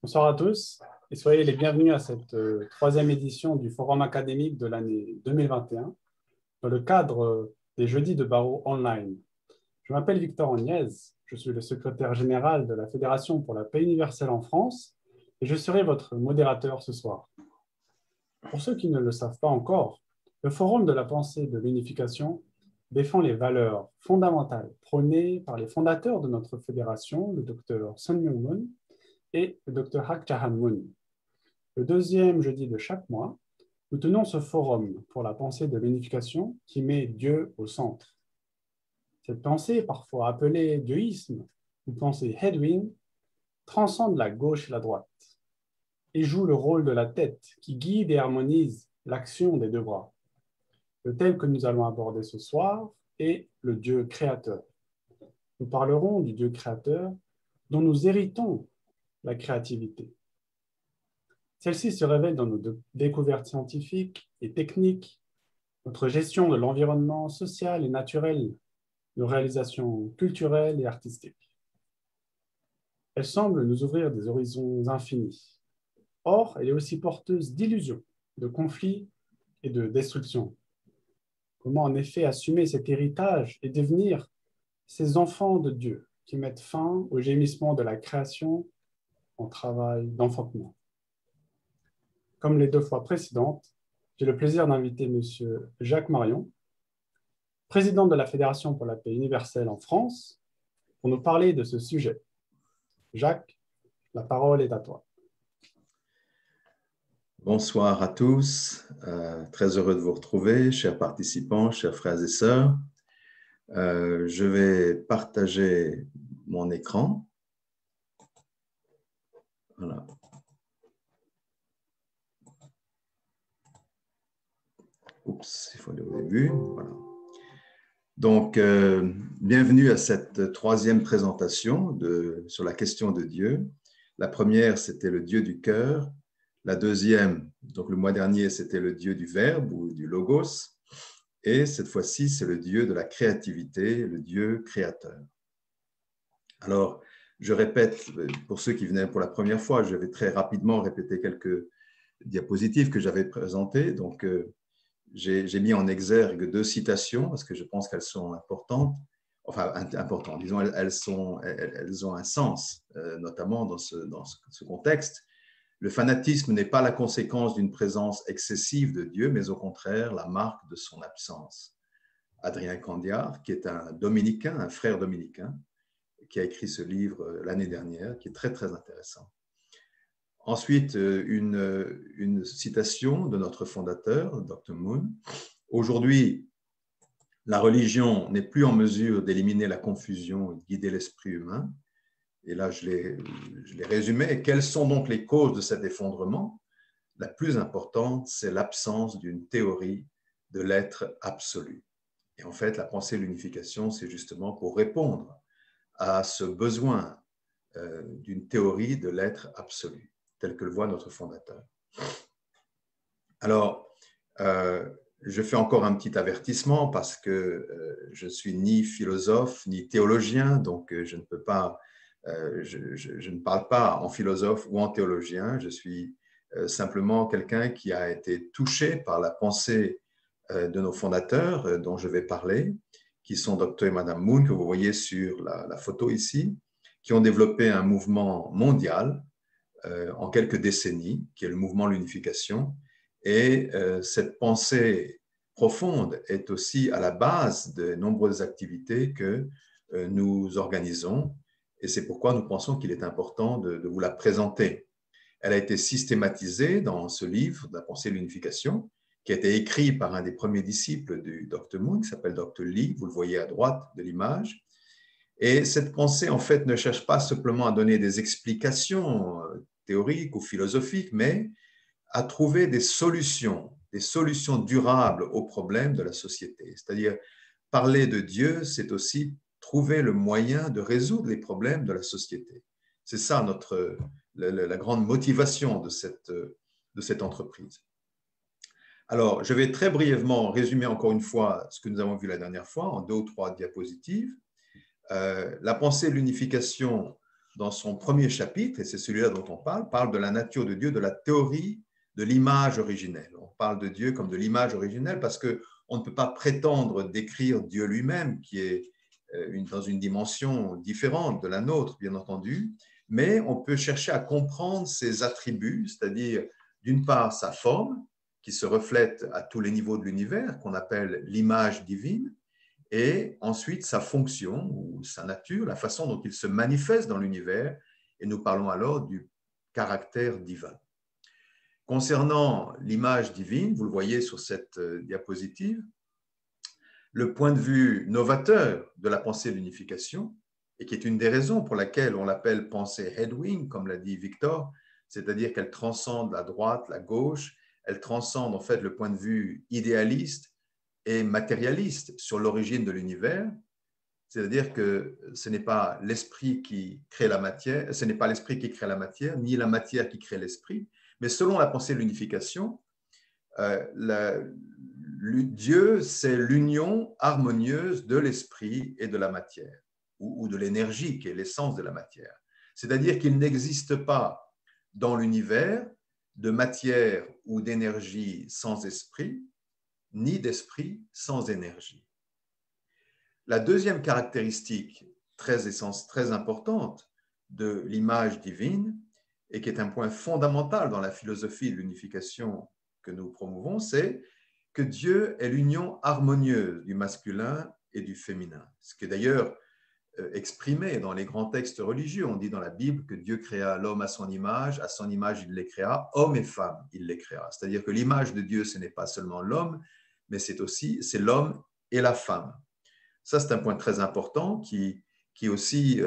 Bonsoir à tous et soyez les bienvenus à cette troisième édition du Forum académique de l'année 2021 dans le cadre des Jeudis de Barreau Online. Je m'appelle Victor Agnès, je suis le secrétaire général de la Fédération pour la paix universelle en France et je serai votre modérateur ce soir. Pour ceux qui ne le savent pas encore, le Forum de la pensée de l'unification défend les valeurs fondamentales prônées par les fondateurs de notre fédération, le Dr Sun Myung Moon et le Dr Hak Jahan Moon. Le deuxième jeudi de chaque mois, nous tenons ce forum pour la pensée de l'unification qui met Dieu au centre. Cette pensée, parfois appelée dieuisme ou pensée Headwind, transcende la gauche et la droite et joue le rôle de la tête qui guide et harmonise l'action des deux bras. Le thème que nous allons aborder ce soir est le Dieu créateur. Nous parlerons du Dieu créateur dont nous héritons la créativité. Celle-ci se révèle dans nos découvertes scientifiques et techniques, notre gestion de l'environnement social et naturel, nos réalisations culturelles et artistiques. Elle semble nous ouvrir des horizons infinis. Or, elle est aussi porteuse d'illusions, de conflits et de destruction. Comment en effet assumer cet héritage et devenir ces enfants de Dieu qui mettent fin au gémissement de la création en travail d'enfantement? Comme les deux fois précédentes, j'ai le plaisir d'inviter M. Jacques Marion, président de la Fédération pour la paix universelle en France, pour nous parler de ce sujet. Jacques, la parole est à toi. Bonsoir à tous, très heureux de vous retrouver, chers participants, chers frères et sœurs. Je vais partager mon écran. Voilà. Oups, il faut aller au début. Voilà. Donc, bienvenue à cette troisième présentation sur la question de Dieu. La première, c'était le Dieu du cœur. La deuxième, donc le mois dernier, c'était le Dieu du Verbe ou du Logos. Et cette fois-ci, c'est le Dieu de la créativité, le Dieu créateur. Alors, je répète, pour ceux qui venaient pour la première fois, je vais très rapidement répéter quelques diapositives que j'avais présentées. Donc, j'ai mis en exergue deux citations parce que je pense qu'elles sont importantes. Enfin, importantes, disons, elles ont un sens, notamment dans ce contexte. Le fanatisme n'est pas la conséquence d'une présence excessive de Dieu, mais au contraire la marque de son absence. Adrien Candiar, qui est un dominicain, un frère dominicain, qui a écrit ce livre l'année dernière, qui est très, très intéressant. Ensuite, une citation de notre fondateur, Dr Moon. Aujourd'hui, la religion n'est plus en mesure d'éliminer la confusion et de guider l'esprit humain. Et là, je l'ai résumé. Quelles sont donc les causes de cet effondrement? La plus importante, c'est l'absence d'une théorie de l'être absolu. Et en fait, la pensée de l'unification, c'est justement pour répondre à ce besoin d'une théorie de l'être absolu, tel que le voit notre fondateur. Alors, je fais encore un petit avertissement parce que je ne suis ni philosophe ni théologien, donc je ne peux pas... je ne parle pas en philosophe ou en théologien, je suis simplement quelqu'un qui a été touché par la pensée de nos fondateurs dont je vais parler, qui sont Dr et Mme Moon, que vous voyez sur la photo ici, qui ont développé un mouvement mondial en quelques décennies, qui est le mouvement de l'unification. Et cette pensée profonde est aussi à la base de nombreuses activités que nous organisons. Et c'est pourquoi nous pensons qu'il est important de vous la présenter. Elle a été systématisée dans ce livre de la pensée de l'unification, qui a été écrit par un des premiers disciples du Dr Moon, qui s'appelle Dr Lee, vous le voyez à droite de l'image. Et cette pensée, en fait, ne cherche pas simplement à donner des explications théoriques ou philosophiques, mais à trouver des solutions durables aux problèmes de la société. C'est-à-dire, parler de Dieu, c'est aussi trouver le moyen de résoudre les problèmes de la société. C'est ça la grande motivation de cette entreprise. Alors, je vais très brièvement résumer encore une fois ce que nous avons vu la dernière fois en 2 ou 3 diapositives. La pensée de l'unification dans son premier chapitre, et c'est celui-là dont on parle de la nature de Dieu, de la théorie de l'image originelle. On parle de Dieu comme de l'image originelle parce qu'on ne peut pas prétendre décrire Dieu lui-même, qui est dans une dimension différente de la nôtre, bien entendu, mais on peut chercher à comprendre ses attributs, c'est-à-dire d'une part sa forme, qui se reflète à tous les niveaux de l'univers, qu'on appelle l'image divine, et ensuite sa fonction ou sa nature, la façon dont il se manifeste dans l'univers, et nous parlons alors du caractère divin. Concernant l'image divine, vous le voyez sur cette diapositive, le point de vue novateur de la pensée de l'unification, et qui est une des raisons pour laquelle on l'appelle pensée headwing, comme l'a dit Victor, c'est-à-dire qu'elle transcende la droite, la gauche, elle transcende en fait le point de vue idéaliste et matérialiste sur l'origine de l'univers, c'est-à-dire que ce n'est pas l'esprit qui crée la matière, ce n'est pas l'esprit qui crée la matière, ni la matière qui crée l'esprit, mais selon la pensée de l'unification, Dieu, c'est l'union harmonieuse de l'esprit et de la matière, ou de l'énergie qui est l'essence de la matière. C'est-à-dire qu'il n'existe pas dans l'univers de matière ou d'énergie sans esprit, ni d'esprit sans énergie. La deuxième caractéristique très importante de l'image divine, et qui est un point fondamental dans la philosophie de l'unification que nous promouvons, c'est que Dieu est l'union harmonieuse du masculin et du féminin. Ce qui est d'ailleurs exprimé dans les grands textes religieux. On dit dans la Bible que Dieu créa l'homme à son image il les créa, hommes et femmes, il les créa. C'est-à-dire que l'image de Dieu, ce n'est pas seulement l'homme, mais c'est l'homme et la femme. Ça, c'est un point très important qui aussi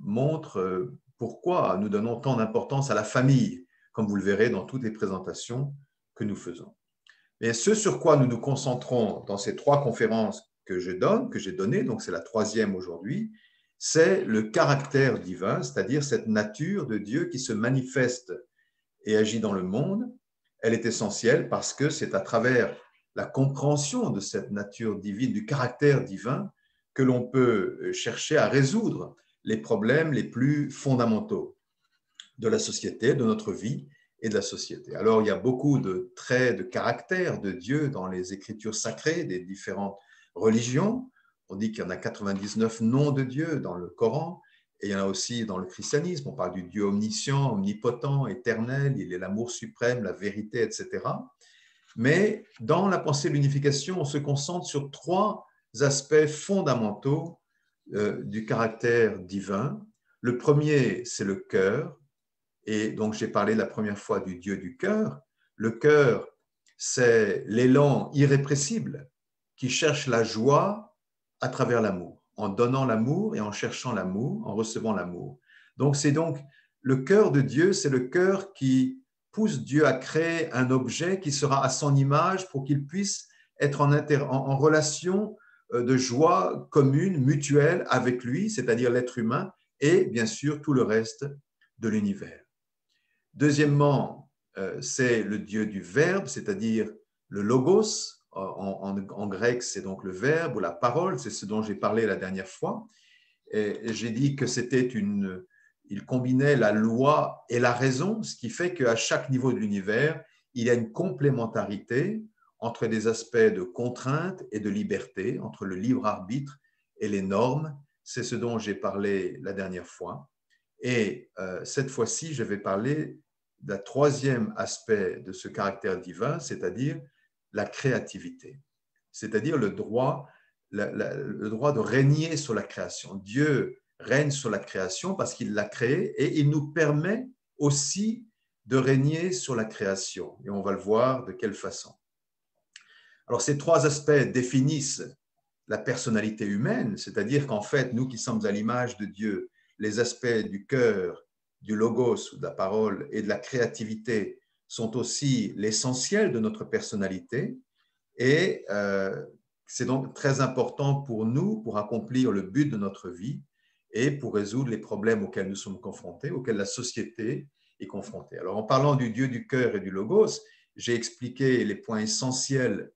montre pourquoi nous donnons tant d'importance à la famille, comme vous le verrez dans toutes les présentations que nous faisons. Mais ce sur quoi nous nous concentrons dans ces 3 conférences que j'ai données, donc c'est la 3e aujourd'hui, c'est le caractère divin, c'est-à-dire cette nature de Dieu qui se manifeste et agit dans le monde. Elle est essentielle parce que c'est à travers la compréhension de cette nature divine, du caractère divin, que l'on peut chercher à résoudre les problèmes les plus fondamentaux de la société, de notre vie et de la société. Alors, il y a beaucoup de traits de caractère de Dieu dans les écritures sacrées des différentes religions. On dit qu'il y en a 99 noms de Dieu dans le Coran, et il y en a aussi dans le christianisme. On parle du Dieu omniscient, omnipotent, éternel, il est l'amour suprême, la vérité, etc. Mais dans la pensée de l'unification, on se concentre sur 3 aspects fondamentaux du caractère divin. Le premier, c'est le cœur. Et donc, j'ai parlé la première fois du Dieu du cœur. Le cœur, c'est l'élan irrépressible qui cherche la joie à travers l'amour, en donnant l'amour et en cherchant l'amour, en recevant l'amour. Donc, c'est donc le cœur de Dieu, c'est le cœur qui pousse Dieu à créer un objet qui sera à son image pour qu'il puisse être en relation de joie commune, mutuelle avec lui, c'est-à-dire l'être humain, et bien sûr tout le reste de l'univers. Deuxièmement, c'est le Dieu du verbe, c'est-à-dire le logos. En grec, c'est donc le verbe ou la parole, c'est ce dont j'ai parlé la dernière fois. Et j'ai dit que il combinait la loi et la raison, ce qui fait qu'à chaque niveau de l'univers, il y a une complémentarité entre des aspects de contrainte et de liberté, entre le libre arbitre et les normes. C'est ce dont j'ai parlé la dernière fois. Et cette fois-ci, je vais parler d'un 3e aspect de ce caractère divin, c'est-à-dire la créativité, c'est-à-dire le droit de régner sur la création. Dieu règne sur la création parce qu'il l'a créée et il nous permet aussi de régner sur la création. Et on va le voir de quelle façon. Alors, ces 3 aspects définissent la personnalité humaine, c'est-à-dire qu'en fait, nous qui sommes à l'image de Dieu, les aspects du cœur, du logos ou de la parole et de la créativité sont aussi l'essentiel de notre personnalité. Et c'est donc très important pour nous, pour accomplir le but de notre vie et pour résoudre les problèmes auxquels nous sommes confrontés, auxquels la société est confrontée. Alors, en parlant du Dieu du cœur et du logos, j'ai expliqué les points essentiels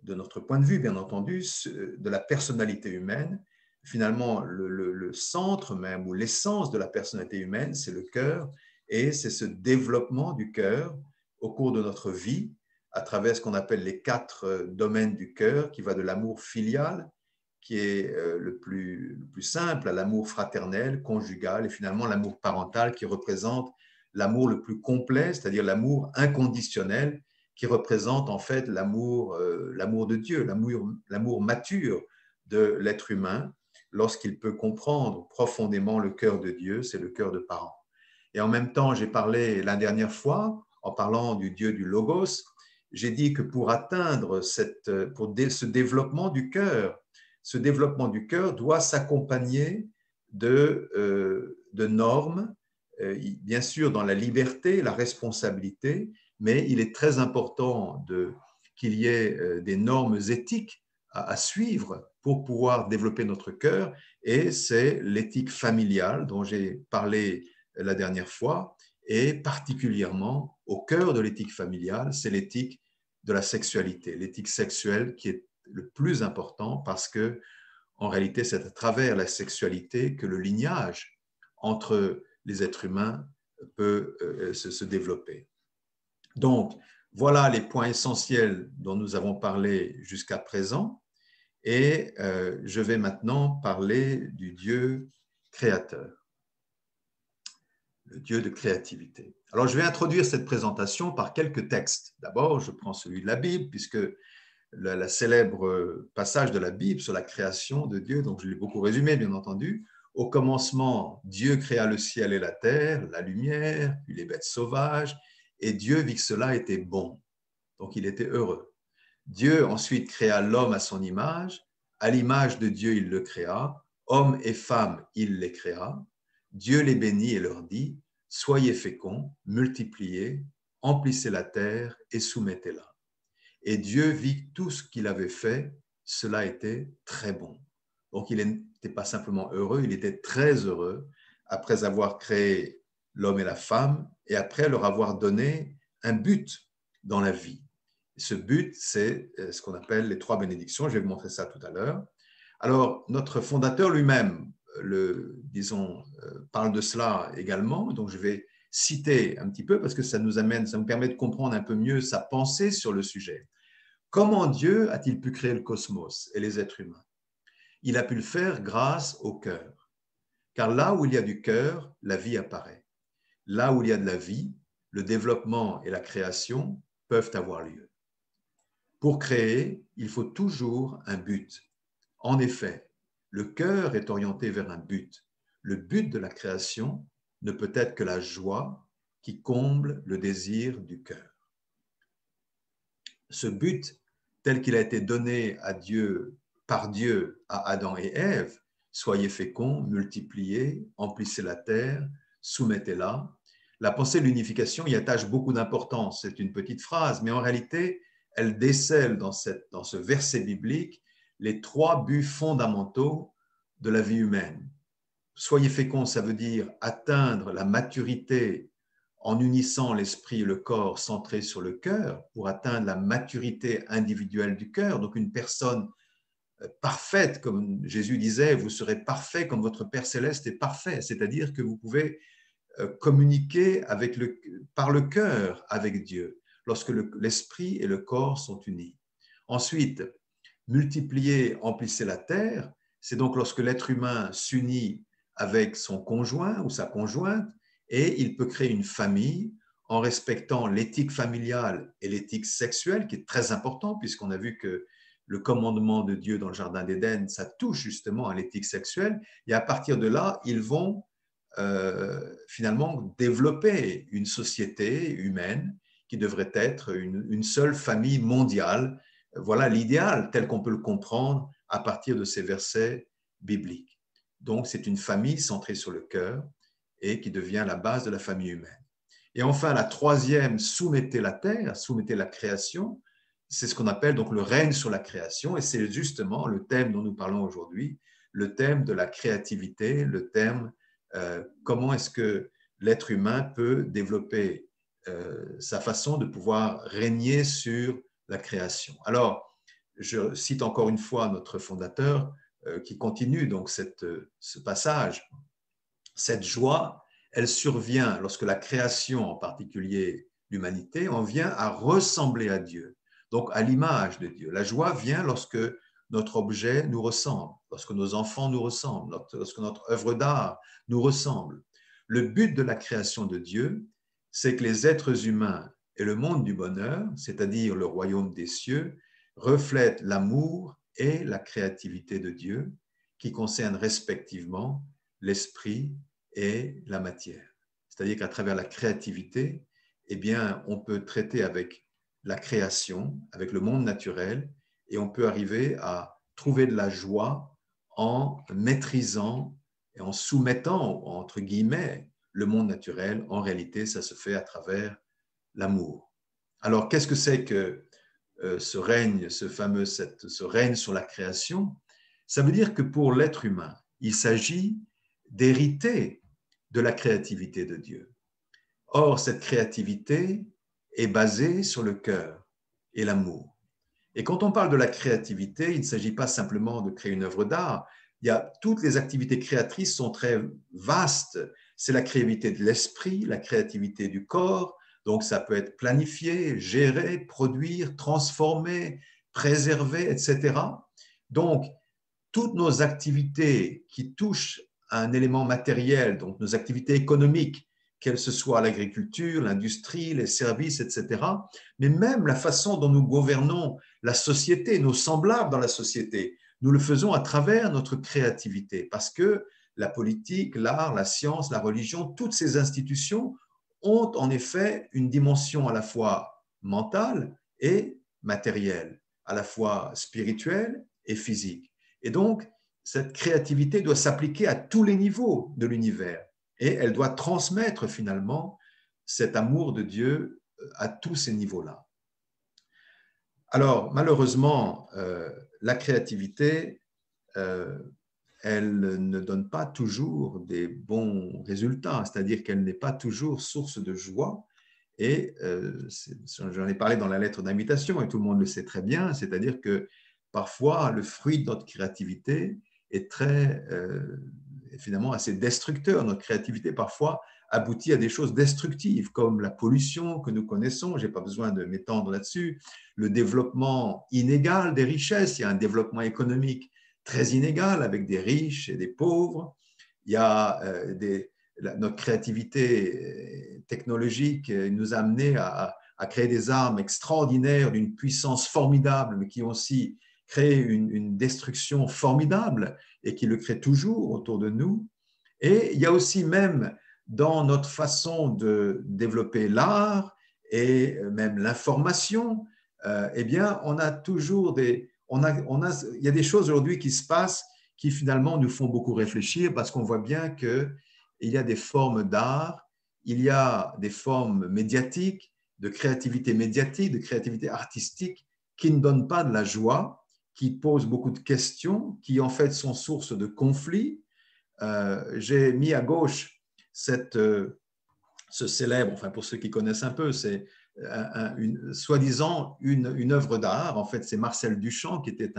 de notre point de vue, bien entendu, de la personnalité humaine. finalement, le centre même ou l'essence de la personnalité humaine, c'est le cœur, et c'est ce développement du cœur au cours de notre vie, à travers ce qu'on appelle les 4 domaines du cœur, qui va de l'amour filial, qui est le plus simple, à l'amour fraternel, conjugal, et finalement l'amour parental, qui représente l'amour le plus complet, c'est-à-dire l'amour inconditionnel, qui représente en fait l'amour de Dieu, l'amour mature de l'être humain, lorsqu'il peut comprendre profondément le cœur de Dieu, c'est le cœur de parent. Et en même temps, j'ai parlé la dernière fois, en parlant du Dieu du Logos, j'ai dit que pour atteindre ce développement du cœur, ce développement du cœur doit s'accompagner de normes, bien sûr dans la liberté, la responsabilité, mais il est très important qu'il y ait des normes éthiques à suivre pour pouvoir développer notre cœur, et c'est l'éthique familiale dont j'ai parlé la dernière fois, et particulièrement au cœur de l'éthique familiale, c'est l'éthique de la sexualité, l'éthique sexuelle qui est le plus important, parce que en réalité, c'est à travers la sexualité que le lignage entre les êtres humains peut se développer. Donc, voilà les points essentiels dont nous avons parlé jusqu'à présent, et je vais maintenant parler du Dieu créateur, le Dieu de créativité. Alors, je vais introduire cette présentation par quelques textes. D'abord, je prends celui de la Bible, puisque la célèbre passage de la Bible sur la création de Dieu, donc je l'ai beaucoup résumé, bien entendu. Au commencement, Dieu créa le ciel et la terre, la lumière, puis les bêtes sauvages, et Dieu vit que cela était bon. Donc, il était heureux. Dieu ensuite créa l'homme à son image. À l'image de Dieu, il le créa. Hommes et femmes, il les créa. Dieu les bénit et leur dit, « Soyez féconds, multipliez, emplissez la terre et soumettez-la. » Et Dieu vit tout ce qu'il avait fait, cela était très bon. Donc, il n'était pas simplement heureux, il était très heureux après avoir créé l'homme et la femme et après leur avoir donné un but dans la vie. Ce but, c'est ce qu'on appelle les 3 bénédictions. Je vais vous montrer ça tout à l'heure. Alors, notre fondateur lui-même, parle de cela également. Donc, je vais citer un petit peu parce que ça nous permet de comprendre un peu mieux sa pensée sur le sujet. Comment Dieu a-t-il pu créer le cosmos et les êtres humains? Il a pu le faire grâce au cœur. Car là où il y a du cœur, la vie apparaît. Là où il y a de la vie, le développement et la création peuvent avoir lieu. Pour créer, il faut toujours un but. En effet, le cœur est orienté vers un but. Le but de la création ne peut être que la joie qui comble le désir du cœur. Ce but, tel qu'il a été donné à Dieu, par Dieu à Adam et Ève, soyez féconds, multipliez, emplissez la terre, soumettez-la. La pensée de l'unification y attache beaucoup d'importance. C'est une petite phrase, mais en réalité, elle décèle dans ce verset biblique les 3 buts fondamentaux de la vie humaine. Soyez féconds, ça veut dire atteindre la maturité en unissant l'esprit et le corps centré sur le cœur pour atteindre la maturité individuelle du cœur. Donc une personne parfaite, comme Jésus disait, vous serez parfait comme votre Père céleste est parfait, c'est-à-dire que vous pouvez communiquer par le cœur avec Dieu, lorsque l'esprit et le corps sont unis. Ensuite, multiplier, emplissez la terre, c'est donc lorsque l'être humain s'unit avec son conjoint ou sa conjointe, et il peut créer une famille en respectant l'éthique familiale et l'éthique sexuelle, qui est très important, puisqu'on a vu que le commandement de Dieu dans le Jardin d'Éden, ça touche justement à l'éthique sexuelle, et à partir de là, ils vont finalement développer une société humaine qui devrait être une seule famille mondiale. Voilà l'idéal tel qu'on peut le comprendre à partir de ces versets bibliques. Donc, c'est une famille centrée sur le cœur et qui devient la base de la famille humaine. Et enfin, la troisième, soumettez la terre, soumettez la création, c'est ce qu'on appelle donc le règne sur la création, et c'est justement le thème dont nous parlons aujourd'hui, le thème de la créativité, le thème comment est-ce que l'être humain peut développer sa façon de pouvoir régner sur la création. Alors, je cite encore une fois notre fondateur, qui continue donc ce passage. Cette joie, elle survient lorsque la création, en particulier l'humanité, en vient à ressembler à Dieu, donc à l'image de Dieu. La joie vient lorsque notre objet nous ressemble, lorsque nos enfants nous ressemblent, lorsque notre œuvre d'art nous ressemble. Le but de la création de Dieu, c'est que les êtres humains et le monde du bonheur, c'est-à-dire le royaume des cieux, reflètent l'amour et la créativité de Dieu qui concernent respectivement l'esprit et la matière. C'est-à-dire qu'à travers la créativité, eh bien, on peut traiter avec la création, avec le monde naturel, et on peut arriver à trouver de la joie en maîtrisant et en soumettant, entre guillemets, le monde naturel. En réalité, ça se fait à travers l'amour. Alors, qu'est-ce que c'est que ce règne, ce règne sur la création? Ça veut dire que pour l'être humain, il s'agit d'hériter de la créativité de Dieu. Or, cette créativité est basée sur le cœur et l'amour. Et quand on parle de la créativité, il ne s'agit pas simplement de créer une œuvre d'art. Toutes les activités créatrices sont très vastes. C'est la créativité de l'esprit, la créativité du corps. Donc, ça peut être planifier, gérer, produire, transformer, préserver, etc. Donc, toutes nos activités qui touchent à un élément matériel, donc nos activités économiques, qu'elles ce soit l'agriculture, l'industrie, les services, etc., mais même la façon dont nous gouvernons la société, nos semblables dans la société, nous le faisons à travers notre créativité, parce que la politique, l'art, la science, la religion, toutes ces institutions ont en effet une dimension à la fois mentale et matérielle, à la fois spirituelle et physique. Et donc, cette créativité doit s'appliquer à tous les niveaux de l'univers et elle doit transmettre finalement cet amour de Dieu à tous ces niveaux-là. Alors, malheureusement, la créativité, elle ne donne pas toujours des bons résultats, c'est-à-dire qu'elle n'est pas toujours source de joie. Et j'en ai parlé dans la lettre d'invitation et tout le monde le sait très bien, c'est-à-dire que parfois le fruit de notre créativité est finalement assez destructeur. Notre créativité parfois aboutit à des choses destructives comme la pollution que nous connaissons, je n'ai pas besoin de m'étendre là-dessus, le développement inégal des richesses, il y a un développement économique très inégal avec des riches et des pauvres, il y a notre créativité technologique nous a amené à créer des armes extraordinaires d'une puissance formidable, mais qui ont aussi créé une destruction formidable et qui le créent toujours autour de nous. Et il y a aussi même dans notre façon de développer l'art et même l'information, eh bien, on a toujours il y a des choses aujourd'hui qui se passent qui finalement nous font beaucoup réfléchir parce qu'on voit bien qu'il y a des formes d'art, il y a des formes médiatiques, de créativité artistique qui ne donnent pas de la joie, qui posent beaucoup de questions, qui en fait sont source de conflits. J'ai mis à gauche ce célèbre, enfin pour ceux qui connaissent un peu, c'est soi-disant une œuvre d'art. En fait, c'est Marcel Duchamp qui était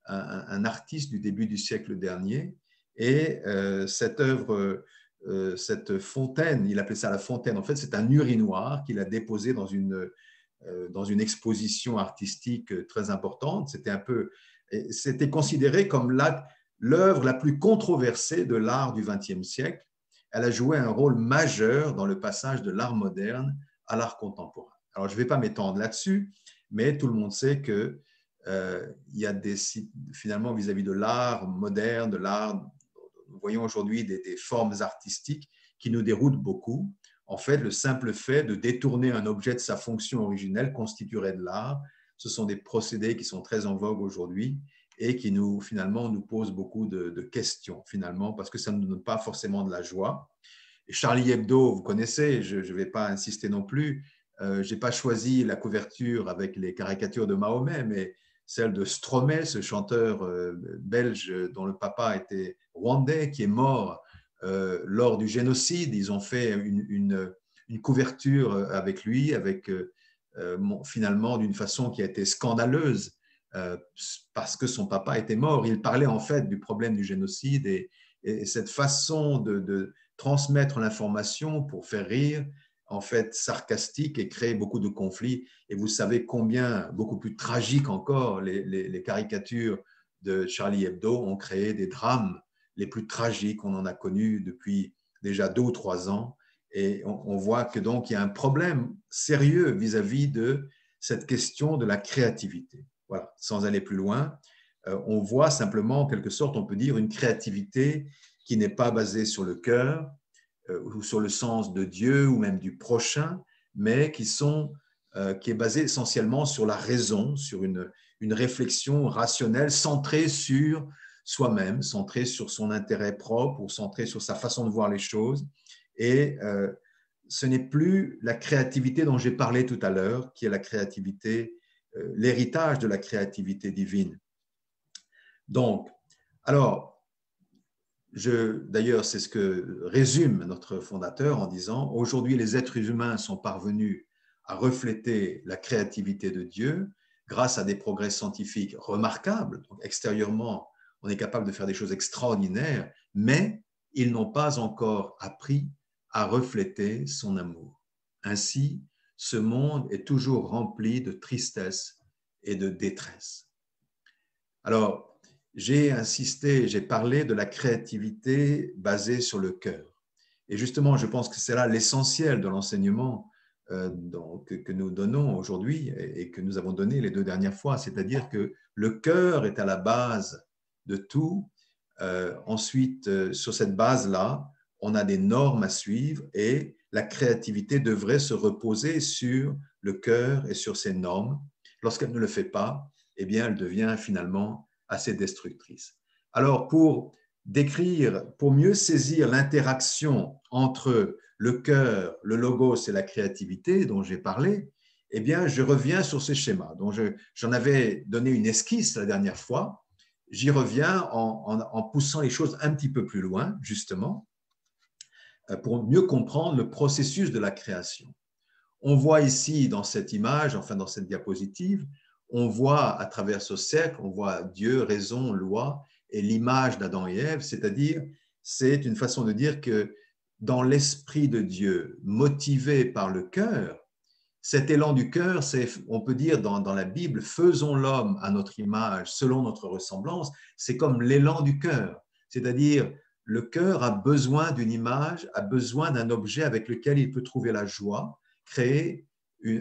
un artiste du début du siècle dernier. Et cette œuvre, cette fontaine, il appelait ça la fontaine, en fait, c'est un urinoir qu'il a déposé dans une exposition artistique très importante. C'était considéré comme l'œuvre la plus controversée de l'art du XXe siècle. Elle a joué un rôle majeur dans le passage de l'art moderne à l'art contemporain. Alors, je ne vais pas m'étendre là-dessus, mais tout le monde sait qu'il y a finalement vis-à-vis de l'art moderne, de l'art, nous voyons aujourd'hui des formes artistiques qui nous déroutent beaucoup. En fait, le simple fait de détourner un objet de sa fonction originelle constituerait de l'art. Ce sont des procédés qui sont très en vogue aujourd'hui et qui finalement nous posent beaucoup de questions, finalement, parce que ça ne nous donne pas forcément de la joie. Et Charlie Hebdo, vous connaissez, je ne vais pas insister non plus, je n'ai pas choisi la couverture avec les caricatures de Mahomet, mais celle de Stromae, ce chanteur belge dont le papa était rwandais, qui est mort lors du génocide. Ils ont fait une couverture avec lui, finalement d'une façon qui a été scandaleuse, parce que son papa était mort. Il parlait en fait du problème du génocide et cette façon de transmettre l'information pour faire rire, en fait sarcastique et créer beaucoup de conflits. Et vous savez combien, beaucoup plus tragique encore, les caricatures de Charlie Hebdo ont créé des drames les plus tragiques. On en a connu depuis déjà 2 ou 3 ans. Et on voit que donc il y a un problème sérieux vis-à-vis de cette question de la créativité. Voilà, sans aller plus loin, on voit simplement, en quelque sorte, on peut dire une créativité qui n'est pas basée sur le cœur ou sur le sens de Dieu ou même du prochain, mais qui est basée essentiellement sur la raison, sur une réflexion rationnelle centrée sur soi-même, centrée sur son intérêt propre ou centrée sur sa façon de voir les choses. Et ce n'est plus la créativité dont j'ai parlé tout à l'heure, qui est la créativité, l'héritage de la créativité divine. Donc, alors, d'ailleurs, c'est ce que résume notre fondateur en disant « Aujourd'hui, les êtres humains sont parvenus à refléter la créativité de Dieu grâce à des progrès scientifiques remarquables. Donc, extérieurement, on est capable de faire des choses extraordinaires, mais ils n'ont pas encore appris à refléter son amour. Ainsi, ce monde est toujours rempli de tristesse et de détresse. » Alors, j'ai insisté, j'ai parlé de la créativité basée sur le cœur. Et justement, je pense que c'est là l'essentiel de l'enseignement que nous donnons aujourd'hui et que nous avons donné les 2 dernières fois, c'est-à-dire que le cœur est à la base de tout. Ensuite, sur cette base-là, on a des normes à suivre et la créativité devrait se reposer sur le cœur et sur ces normes. Lorsqu'elle ne le fait pas, eh bien, elle devient finalement assez destructrice. Alors, pour décrire, pour mieux saisir l'interaction entre le cœur, le logos et la créativité dont j'ai parlé, eh bien, je reviens sur ces schémas. Donc, j'en avais donné une esquisse la dernière fois. J'y reviens en poussant les choses un petit peu plus loin, justement, pour mieux comprendre le processus de la création. On voit ici dans cette image, enfin dans cette diapositive, on voit à travers ce cercle, on voit Dieu, raison, loi et l'image d'Adam et Ève, c'est-à-dire, c'est une façon de dire que dans l'esprit de Dieu, motivé par le cœur, cet élan du cœur, on peut dire dans la Bible, faisons l'homme à notre image, selon notre ressemblance, c'est comme l'élan du cœur, c'est-à-dire le cœur a besoin d'une image, a besoin d'un objet avec lequel il peut trouver la joie, créer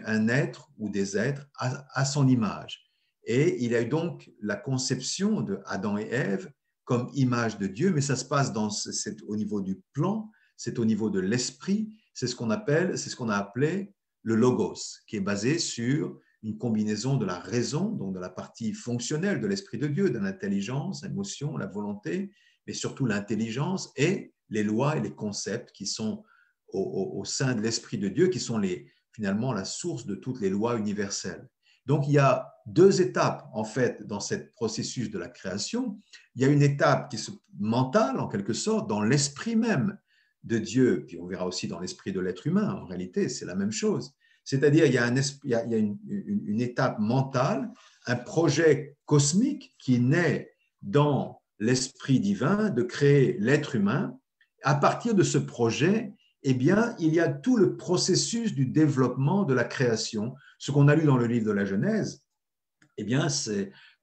un être ou des êtres à son image. Et il y a eu donc la conception de Adam et Ève comme image de Dieu, mais ça se passe au niveau du plan, c'est au niveau de l'esprit, c'est ce qu'on a appelé le logos, qui est basé sur une combinaison de la raison, donc de la partie fonctionnelle de l'esprit de Dieu, de l'intelligence, l'émotion, la volonté, mais surtout l'intelligence et les lois et les concepts qui sont au sein de l'esprit de Dieu, qui sont finalement la source de toutes les lois universelles. Donc, il y a 2 étapes, en fait, dans ce processus de la création. Il y a une étape qui est mentale, en quelque sorte, dans l'esprit même de Dieu, puis on verra aussi dans l'esprit de l'être humain, en réalité, c'est la même chose. C'est-à-dire, il y a une étape mentale, un projet cosmique qui naît dans l'esprit divin de créer l'être humain. À partir de ce projet, eh bien, il y a tout le processus du développement de la création. Ce qu'on a lu dans le livre de la Genèse, eh bien,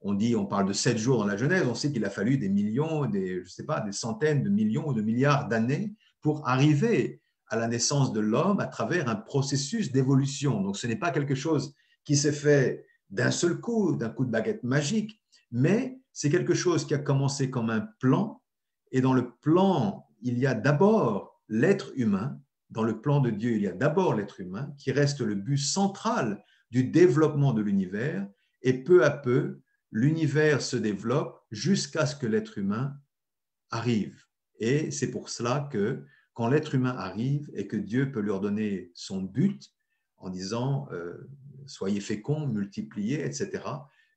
on parle de 7 jours dans la Genèse, on sait qu'il a fallu des millions, des centaines de millions ou de milliards d'années pour arriver à la naissance de l'homme à travers un processus d'évolution. Donc, ce n'est pas quelque chose qui s'est fait d'un seul coup, d'un coup de baguette magique, mais c'est quelque chose qui a commencé comme un plan, et dans le plan, il y a d'abord l'être humain. Dans le plan de Dieu, il y a d'abord l'être humain qui reste le but central du développement de l'univers, et peu à peu, l'univers se développe jusqu'à ce que l'être humain arrive. Et c'est pour cela que quand l'être humain arrive et que Dieu peut leur donner son but en disant soyez féconds, multipliez, etc.,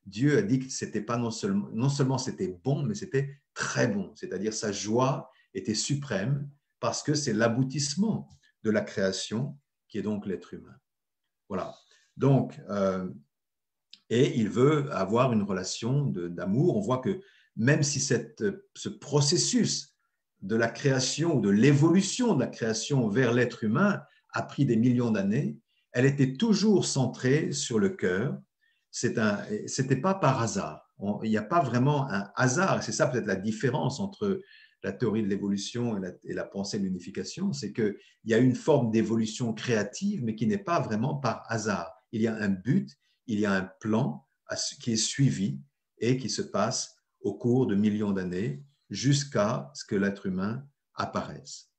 Dieu a dit que c'était pas non seulement c'était bon, mais c'était très bon. C'est-à-dire sa joie était suprême parce que c'est l'aboutissement de la création qui est donc l'être humain. Voilà. Donc, et il veut avoir une relation d'amour. On voit que même si ce processus de la création ou de l'évolution de la création vers l'être humain a pris des millions d'années, elle était toujours centrée sur le cœur. C'était pas par hasard. Il n'y a pas vraiment un hasard. C'est ça peut-être la différence entre la théorie de l'évolution et la pensée de l'unification, c'est qu'il y a une forme d'évolution créative, mais qui n'est pas vraiment par hasard. Il y a un but, il y a un plan qui est suivi et qui se passe au cours de millions d'années jusqu'à ce que l'être humain apparaisse.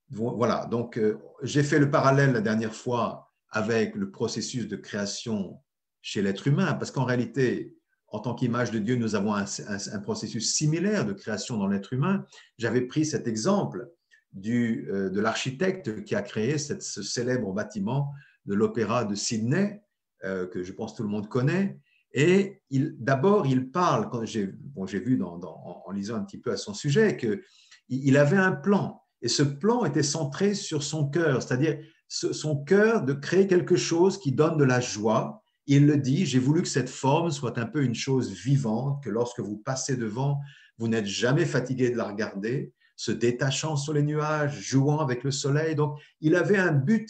Voilà, donc j'ai fait le parallèle la dernière fois avec le processus de création chez l'être humain, parce qu'en réalité, en tant qu'image de Dieu, nous avons un processus similaire de création dans l'être humain. J'avais pris cet exemple de l'architecte qui a créé ce célèbre bâtiment de l'Opéra de Sydney, que je pense tout le monde connaît. Et d'abord, il parle, j'ai vu en lisant un petit peu à son sujet, qu'il avait un plan. Et ce plan était centré sur son cœur, c'est-à-dire son cœur de créer quelque chose qui donne de la joie. Il le dit, j'ai voulu que cette forme soit un peu une chose vivante, que lorsque vous passez devant, vous n'êtes jamais fatigué de la regarder, se détachant sur les nuages, jouant avec le soleil. Donc, il avait un but,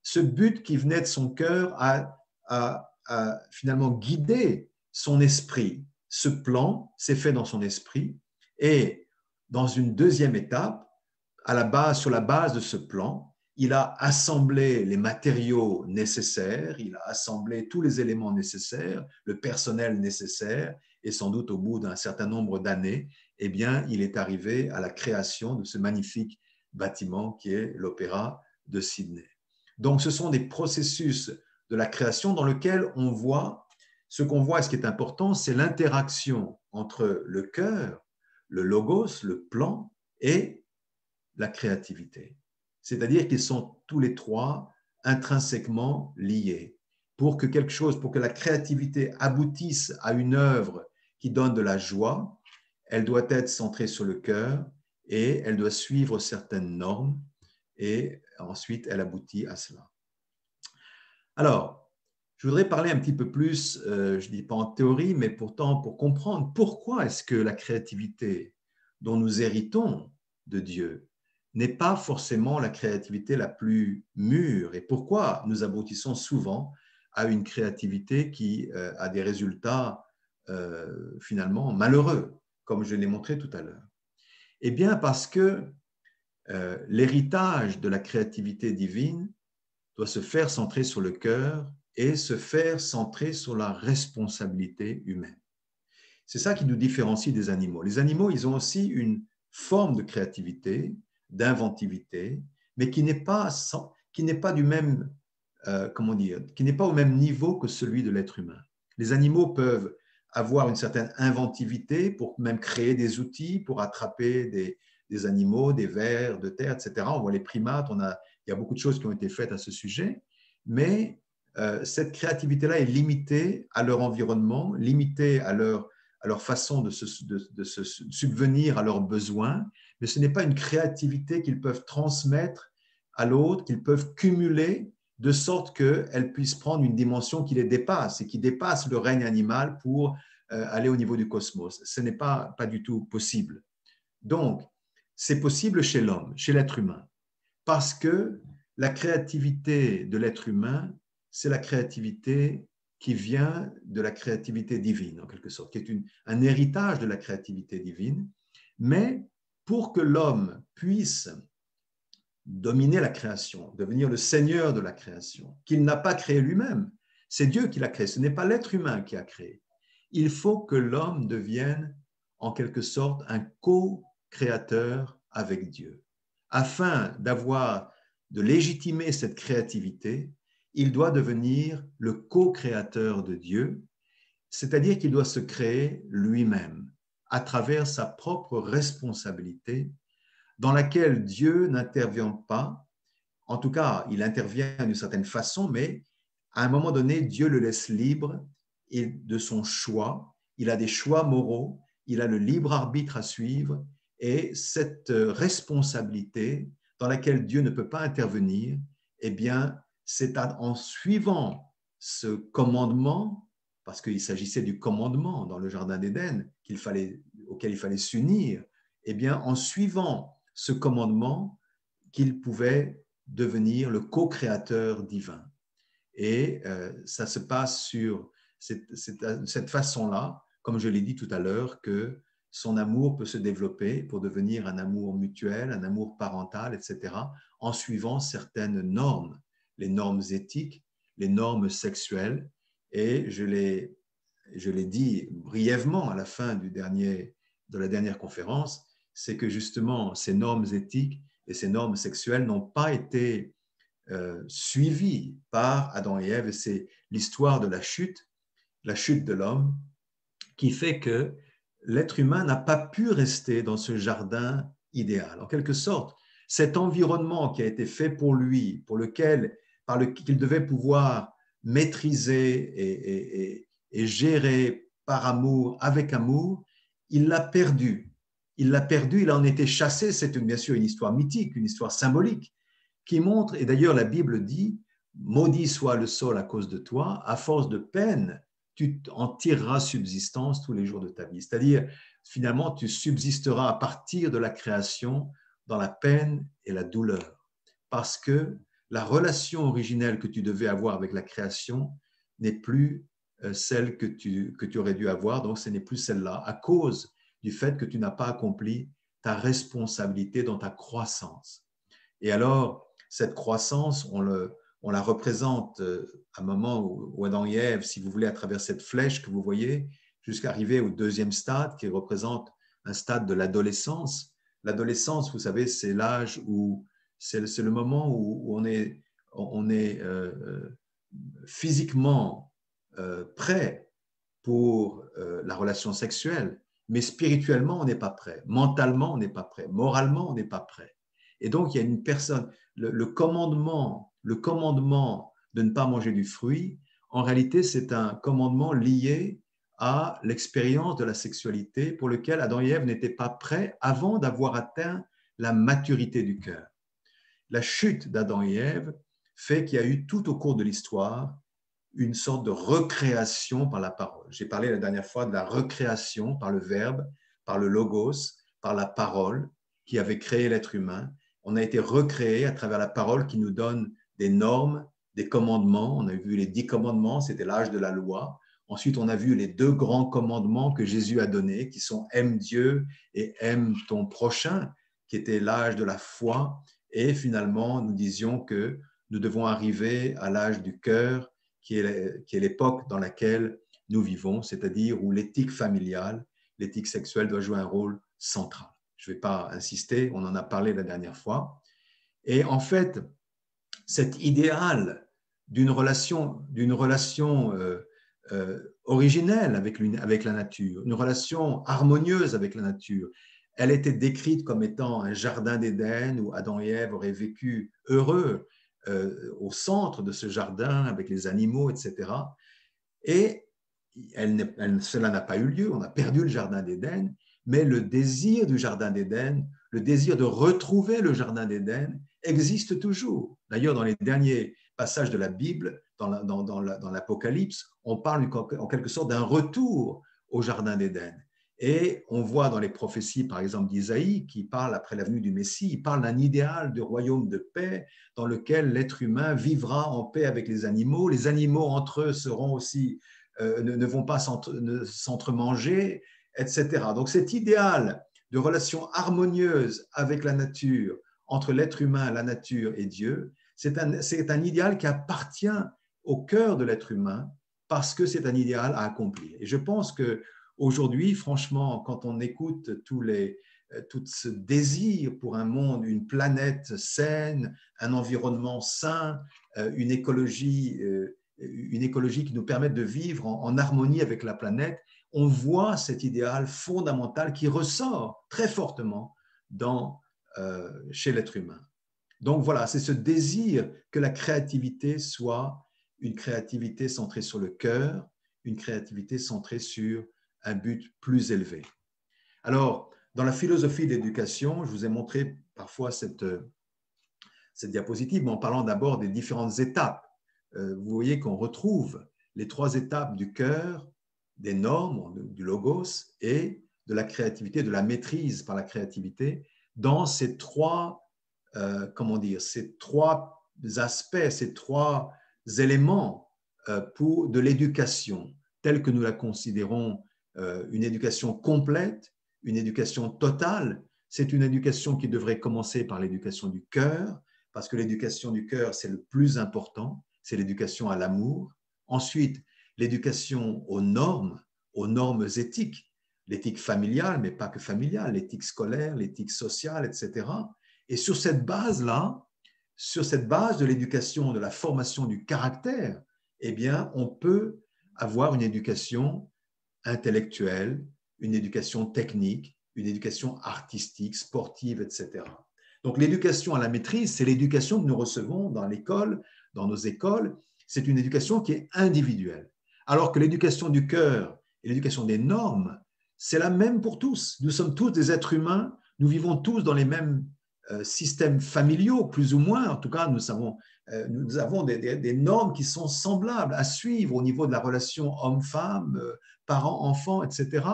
ce but qui venait de son cœur a finalement guidé son esprit. Ce plan s'est fait dans son esprit et dans une deuxième étape, sur la base de ce plan, il a assemblé les matériaux nécessaires, il a assemblé tous les éléments nécessaires, le personnel nécessaire, et sans doute au bout d'un certain nombre d'années, eh bien, il est arrivé à la création de ce magnifique bâtiment qui est l'Opéra de Sydney. Donc, ce sont des processus de la création dans lesquels on voit, ce qu'on voit et ce qui est important, c'est l'interaction entre le cœur, le logos, le plan, et la créativité. C'est-à-dire qu'ils sont tous les trois intrinsèquement liés. Pour que la créativité aboutisse à une œuvre qui donne de la joie, elle doit être centrée sur le cœur et elle doit suivre certaines normes et ensuite elle aboutit à cela. Alors, je voudrais parler un petit peu plus, je ne dis pas en théorie, mais pourtant pour comprendre pourquoi est-ce que la créativité dont nous héritons de Dieu n'est pas forcément la créativité la plus mûre et pourquoi nous aboutissons souvent à une créativité qui a des résultats finalement malheureux, comme je l'ai montré tout à l'heure. Eh bien, parce que l'héritage de la créativité divine doit se faire centrer sur le cœur et se faire centrer sur la responsabilité humaine. C'est ça qui nous différencie des animaux. Les animaux, ils ont aussi une forme de créativité, d'inventivité, mais qui n'est pas du même, qui n'est pas au même niveau que celui de l'être humain. Les animaux peuvent avoir une certaine inventivité pour même créer des outils, pour attraper des animaux, des vers de terre, etc. On voit les primates, il y a beaucoup de choses qui ont été faites à ce sujet, mais cette créativité-là est limitée à leur environnement, limitée à leur façon de se subvenir à leurs besoins, mais ce n'est pas une créativité qu'ils peuvent transmettre à l'autre, qu'ils peuvent cumuler de sorte qu'elle puisse prendre une dimension qui les dépasse et qui dépasse le règne animal pour aller au niveau du cosmos. Ce n'est pas du tout possible. Donc, c'est possible chez l'homme, chez l'être humain, parce que la créativité de l'être humain, c'est la créativité qui vient de la créativité divine, en quelque sorte, qui est un héritage de la créativité divine. Mais pour que l'homme puisse dominer la création, devenir le seigneur de la création, qu'il n'a pas créé lui-même, c'est Dieu qui l'a créé, ce n'est pas l'être humain qui a créé. Il faut que l'homme devienne, en quelque sorte, un co-créateur avec Dieu. Afin de légitimer cette créativité, il doit devenir le co-créateur de Dieu, c'est-à-dire qu'il doit se créer lui-même à travers sa propre responsabilité dans laquelle Dieu n'intervient pas. En tout cas, il intervient d'une certaine façon, mais à un moment donné, Dieu le laisse libre et de son choix. Il a des choix moraux, il a le libre arbitre à suivre et cette responsabilité dans laquelle Dieu ne peut pas intervenir, eh bien, c'est en suivant ce commandement parce qu'il s'agissait du commandement dans le Jardin d'Éden auquel il fallait s'unir, eh bien, en suivant ce commandement, qu'il pouvait devenir le co-créateur divin. Et ça se passe sur cette façon-là, comme je l'ai dit tout à l'heure, que son amour peut se développer pour devenir un amour mutuel, un amour parental, etc., en suivant certaines normes, les normes éthiques, les normes sexuelles. Et je l'ai dit brièvement à la fin de la dernière conférence, c'est que justement ces normes éthiques et ces normes sexuelles n'ont pas été suivies par Adam et Ève. Et c'est l'histoire de la chute de l'homme, qui fait que l'être humain n'a pas pu rester dans ce jardin idéal. En quelque sorte, cet environnement qui a été fait pour lui, qu'il devait pouvoir maîtriser et gérer par amour, avec amour, il l'a perdu. Il en a été chassé. C'est bien sûr une histoire mythique, une histoire symbolique qui montre, et d'ailleurs la Bible dit, maudit soit le sol à cause de toi, à force de peine, tu en tireras subsistance tous les jours de ta vie. C'est-à-dire, finalement, tu subsisteras à partir de la création dans la peine et la douleur. Parce que la relation originelle que tu devais avoir avec la création n'est plus celle que tu aurais dû avoir, donc ce n'est plus celle-là, à cause du fait que tu n'as pas accompli ta responsabilité dans ta croissance. Et alors, cette croissance, on la représente à un moment où Adam et Ève, si vous voulez, à travers cette flèche que vous voyez, jusqu'à arriver au deuxième stade qui représente un stade de l'adolescence. L'adolescence, vous savez, c'est l'âge où c'est le moment où on est physiquement prêt pour la relation sexuelle, mais spirituellement, on n'est pas prêt. Mentalement, on n'est pas prêt. Moralement, on n'est pas prêt. Et donc, il y a une personne, le commandement de ne pas manger du fruit, en réalité, c'est un commandement lié à l'expérience de la sexualité pour lequel Adam et Ève n'étaient pas prêts avant d'avoir atteint la maturité du cœur. La chute d'Adam et Ève fait qu'il y a eu tout au cours de l'histoire une sorte de recréation par la parole. J'ai parlé la dernière fois de la recréation par le verbe, par le logos, par la parole qui avait créé l'être humain. On a été recréé à travers la parole qui nous donne des normes, des commandements. On a vu les 10 commandements, c'était l'âge de la loi. Ensuite, on a vu les 2 grands commandements que Jésus a donnés, qui sont aime Dieu et aime ton prochain, qui était l'âge de la foi. Et finalement, nous disions que nous devons arriver à l'âge du cœur, qui est l'époque dans laquelle nous vivons, c'est-à-dire où l'éthique familiale, l'éthique sexuelle doit jouer un rôle central. Je ne vais pas insister, on en a parlé la dernière fois. Et en fait, cet idéal d'une relation originelle avec la nature, une relation harmonieuse avec la nature, elle était décrite comme étant un jardin d'Éden où Adam et Ève auraient vécu heureux au centre de ce jardin avec les animaux, etc. Et cela n'a pas eu lieu, on a perdu le jardin d'Éden, mais le désir du jardin d'Éden, le désir de retrouver le jardin d'Éden existe toujours. D'ailleurs, dans les derniers passages de la Bible, dans l'Apocalypse, on parle en quelque sorte d'un retour au jardin d'Éden. Et on voit dans les prophéties, par exemple, d'Isaïe, qui parle après la venue du Messie, il parle d'un idéal de royaume de paix dans lequel l'être humain vivra en paix avec les animaux. Les animaux entre eux seront aussi, ne vont pas s'entremanger, etc. Donc cet idéal de relation harmonieuse avec la nature, entre l'être humain, la nature et Dieu, c'est un idéal qui appartient au cœur de l'être humain parce que c'est un idéal à accomplir. Et je pense qu'aujourd'hui, franchement, quand on écoute tout ce désir pour un monde, une planète saine, un environnement sain, une écologie qui nous permette de vivre en harmonie avec la planète, on voit cet idéal fondamental qui ressort très fortement chez l'être humain. Donc voilà, c'est ce désir que la créativité soit une créativité centrée sur le cœur, une créativité centrée sur un but plus élevé. Alors, dans la philosophie de l'éducation, je vous ai montré parfois cette diapositive, mais en parlant d'abord des différentes étapes. Vous voyez qu'on retrouve les 3 étapes du cœur, des normes, du logos et de la créativité, de la maîtrise par la créativité dans ces 3, ces 3 aspects, ces 3 éléments de l'éducation telle que nous la considérons, une éducation complète, une éducation totale. C'est une éducation qui devrait commencer par l'éducation du cœur, parce que l'éducation du cœur, c'est le plus important, c'est l'éducation à l'amour. Ensuite, l'éducation aux normes éthiques, l'éthique familiale, mais pas que familiale, l'éthique scolaire, l'éthique sociale, etc. Et sur cette base-là, sur cette base de l'éducation, de la formation du caractère, eh bien, on peut avoir une éducation intellectuelle, une éducation technique, une éducation artistique, sportive, etc. Donc, l'éducation à la maîtrise, c'est l'éducation que nous recevons dans l'école, dans nos écoles. C'est une éducation qui est individuelle. Alors que l'éducation du cœur et l'éducation des normes, c'est la même pour tous. Nous sommes tous des êtres humains, nous vivons tous dans les mêmes systèmes familiaux, plus ou moins. En tout cas, nous avons des normes qui sont semblables à suivre au niveau de la relation homme-femme, parents-enfants, etc.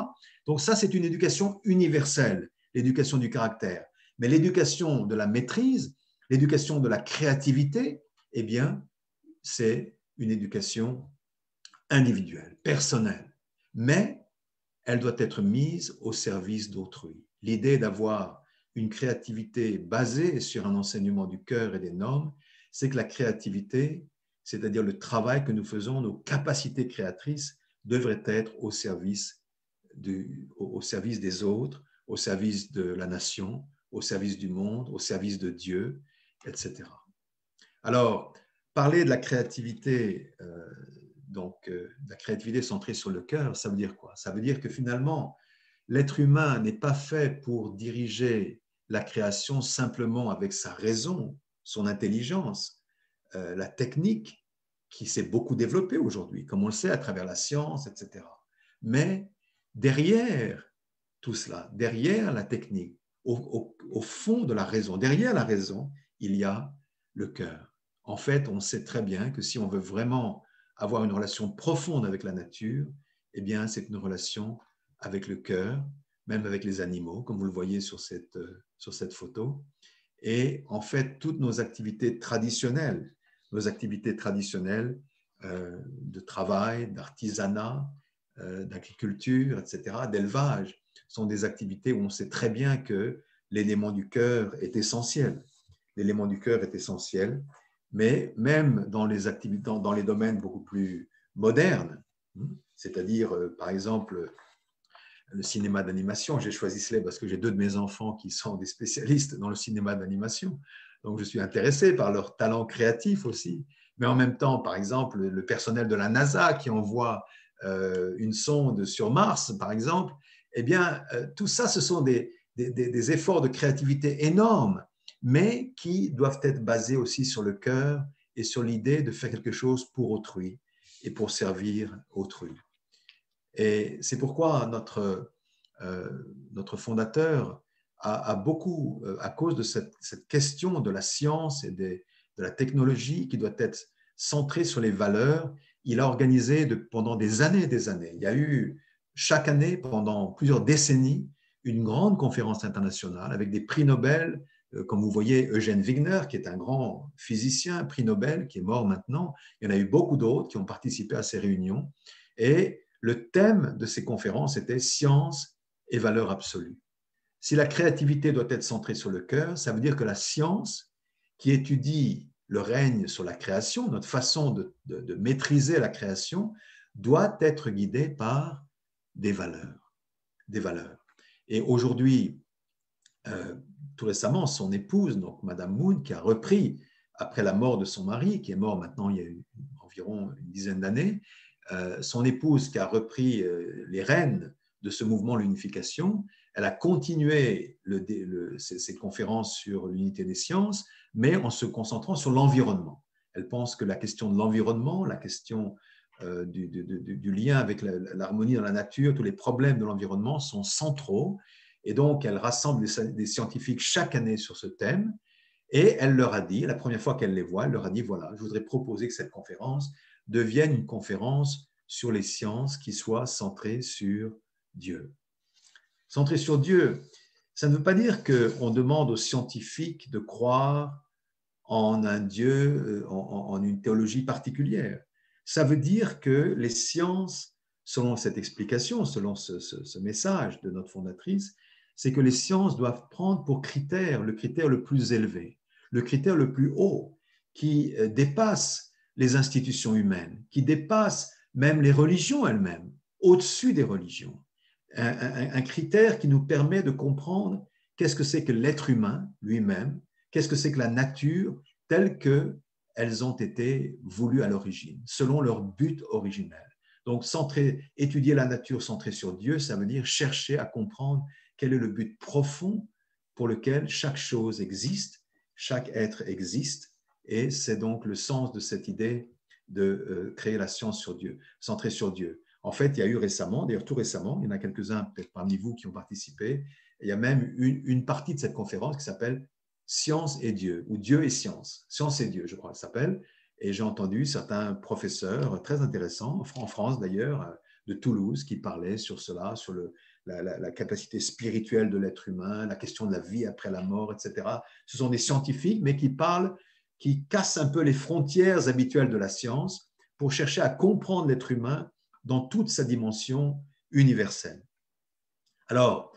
Donc ça, c'est une éducation universelle, l'éducation du caractère. Mais l'éducation de la maîtrise, l'éducation de la créativité, eh bien, c'est une éducation individuelle, personnelle. Mais elle doit être mise au service d'autrui. L'idée d'avoir une créativité basée sur un enseignement du cœur et des normes, c'est que la créativité, c'est-à-dire le travail que nous faisons, nos capacités créatrices, devraient être au service des autres, au service de la nation, au service du monde, au service de Dieu, etc. Alors, parler de la créativité, la créativité centrée sur le cœur, ça veut dire quoi? Ça veut dire que finalement, l'être humain n'est pas fait pour diriger la création simplement avec sa raison, son intelligence, la technique qui s'est beaucoup développée aujourd'hui, comme on le sait à travers la science, etc. Mais derrière tout cela, derrière la technique, au fond de la raison, derrière la raison, il y a le cœur. En fait, on sait très bien que si on veut vraiment avoir une relation profonde avec la nature, eh bien, c'est une relation avec le cœur, même avec les animaux, comme vous le voyez sur cette photo. Et en fait, toutes nos activités traditionnelles de travail, d'artisanat, d'agriculture, etc., d'élevage, sont des activités où on sait très bien que l'élément du cœur est essentiel. L'élément du cœur est essentiel, mais même dans les activités, dans les domaines beaucoup plus modernes, c'est-à-dire, par exemple, le cinéma d'animation. J'ai choisi cela parce que j'ai 2 de mes enfants qui sont des spécialistes dans le cinéma d'animation. Donc, je suis intéressé par leur talent créatif aussi. Mais en même temps, par exemple, le personnel de la NASA qui envoie une sonde sur Mars, par exemple, eh bien, tout ça, ce sont des efforts de créativité énormes, mais qui doivent être basés aussi sur le cœur et sur l'idée de faire quelque chose pour autrui et pour servir autrui. Et c'est pourquoi notre fondateur a beaucoup, à cause de cette question de la science et de la technologie qui doit être centrée sur les valeurs, il a organisé pendant des années et des années. Il y a eu chaque année, pendant plusieurs décennies, une grande conférence internationale avec des prix Nobel, comme vous voyez Eugène Wigner, qui est un grand physicien, prix Nobel, qui est mort maintenant. Il y en a eu beaucoup d'autres qui ont participé à ces réunions. Et le thème de ces conférences était « Science et valeurs absolues ». Si la créativité doit être centrée sur le cœur, ça veut dire que la science qui étudie le règne sur la création, notre façon de maîtriser la création, doit être guidée par des valeurs. Des valeurs. Et aujourd'hui, tout récemment, son épouse, donc Madame Moon, qui a repris après la mort de son mari, qui est mort maintenant il y a environ une dizaine d'années, son épouse qui a repris les rênes de ce mouvement l'unification, elle a continué ses conférences sur l'unité des sciences, mais en se concentrant sur l'environnement. Elle pense que la question de l'environnement, la question du lien avec l'harmonie dans la nature, tous les problèmes de l'environnement sont centraux. Et donc, elle rassemble des scientifiques chaque année sur ce thème. Et elle leur a dit, la première fois qu'elle les voit, elle leur a dit, voilà, je voudrais proposer que cette conférence devienne une conférence sur les sciences qui soit centrée sur Dieu. Centrée sur Dieu, ça ne veut pas dire qu'on demande aux scientifiques de croire en un Dieu, en une théologie particulière. Ça veut dire que les sciences, selon cette explication, selon ce message de notre fondatrice, c'est que les sciences doivent prendre pour critère le critère le plus élevé, le critère le plus haut, qui dépasse les institutions humaines, qui dépasse même les religions elles-mêmes, au-dessus des religions. Un critère qui nous permet de comprendre qu'est-ce que c'est que l'être humain lui-même, qu'est-ce que c'est que la nature telle qu'elles ont été voulues à l'origine, selon leur but originel. Donc, étudier la nature centrée sur Dieu, ça veut dire chercher à comprendre quel est le but profond pour lequel chaque chose existe, chaque être existe, et c'est donc le sens de cette idée de créer la science sur Dieu, centrée sur Dieu. En fait, il y a eu récemment, d'ailleurs tout récemment, il y en a quelques-uns peut-être parmi vous qui ont participé, il y a même une partie de cette conférence qui s'appelle Science et Dieu, ou Dieu et Science. Science et Dieu, je crois, ça s'appelle. Et j'ai entendu certains professeurs très intéressants, en France d'ailleurs, de Toulouse, qui parlaient sur cela, sur la capacité spirituelle de l'être humain, la question de la vie après la mort, etc. Ce sont des scientifiques, mais qui cassent un peu les frontières habituelles de la science pour chercher à comprendre l'être humain dans toute sa dimension universelle. Alors,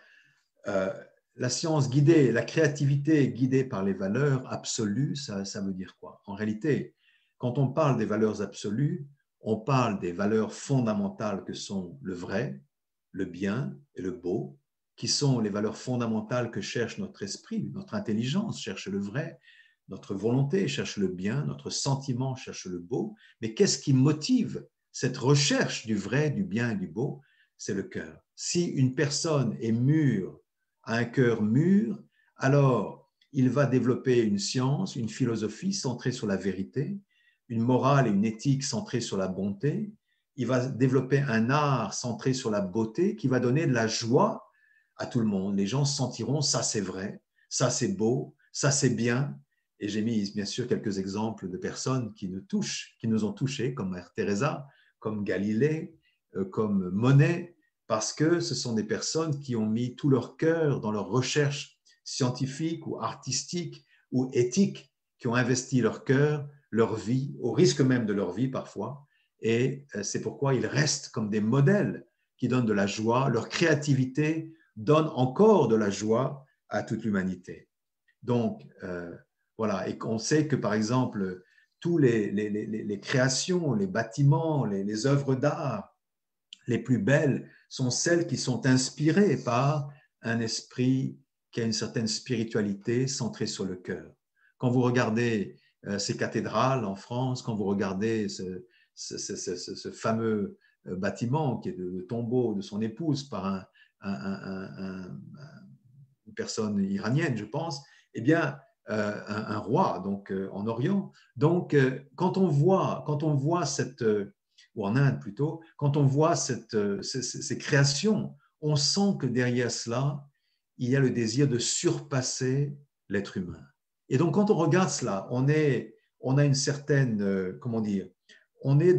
la science guidée, la créativité guidée par les valeurs absolues, ça veut dire quoi? En réalité, quand on parle des valeurs absolues, on parle des valeurs fondamentales que sont le vrai, le bien et le beau, qui sont les valeurs fondamentales que cherche notre esprit, notre intelligence cherche le vrai, notre volonté cherche le bien, notre sentiment cherche le beau. Mais qu'est-ce qui motive cette recherche du vrai, du bien et du beau? C'est le cœur. Si une personne est mûre, a un cœur mûr, alors il va développer une science, une philosophie centrée sur la vérité, une morale et une éthique centrée sur la bonté. Il va développer un art centré sur la beauté qui va donner de la joie à tout le monde. Les gens se sentiront, ça c'est vrai, ça c'est beau, ça c'est bien. Et j'ai mis bien sûr quelques exemples de personnes qui nous ont touchés, comme Mère Teresa, comme Galilée, comme Monet, parce que ce sont des personnes qui ont mis tout leur cœur dans leur recherche scientifique ou artistique ou éthique, qui ont investi leur cœur, leur vie, au risque même de leur vie parfois. Et c'est pourquoi ils restent comme des modèles qui donnent de la joie. Leur créativité donne encore de la joie à toute l'humanité. Donc, voilà. Et on sait que, par exemple, tous les créations, les bâtiments, les œuvres d'art, les plus belles sont celles qui sont inspirées par un esprit qui a une certaine spiritualité centrée sur le cœur. Quand vous regardez ces cathédrales en France, quand vous regardez ce fameux bâtiment qui est le tombeau de son épouse par une personne iranienne, je pense, eh bien, un roi, donc en Orient. Donc, quand on voit cette ou en Inde plutôt, quand on voit ces créations, on sent que derrière cela, il y a le désir de surpasser l'être humain. Et donc, quand on regarde cela, on a une certaine, comment dire, on est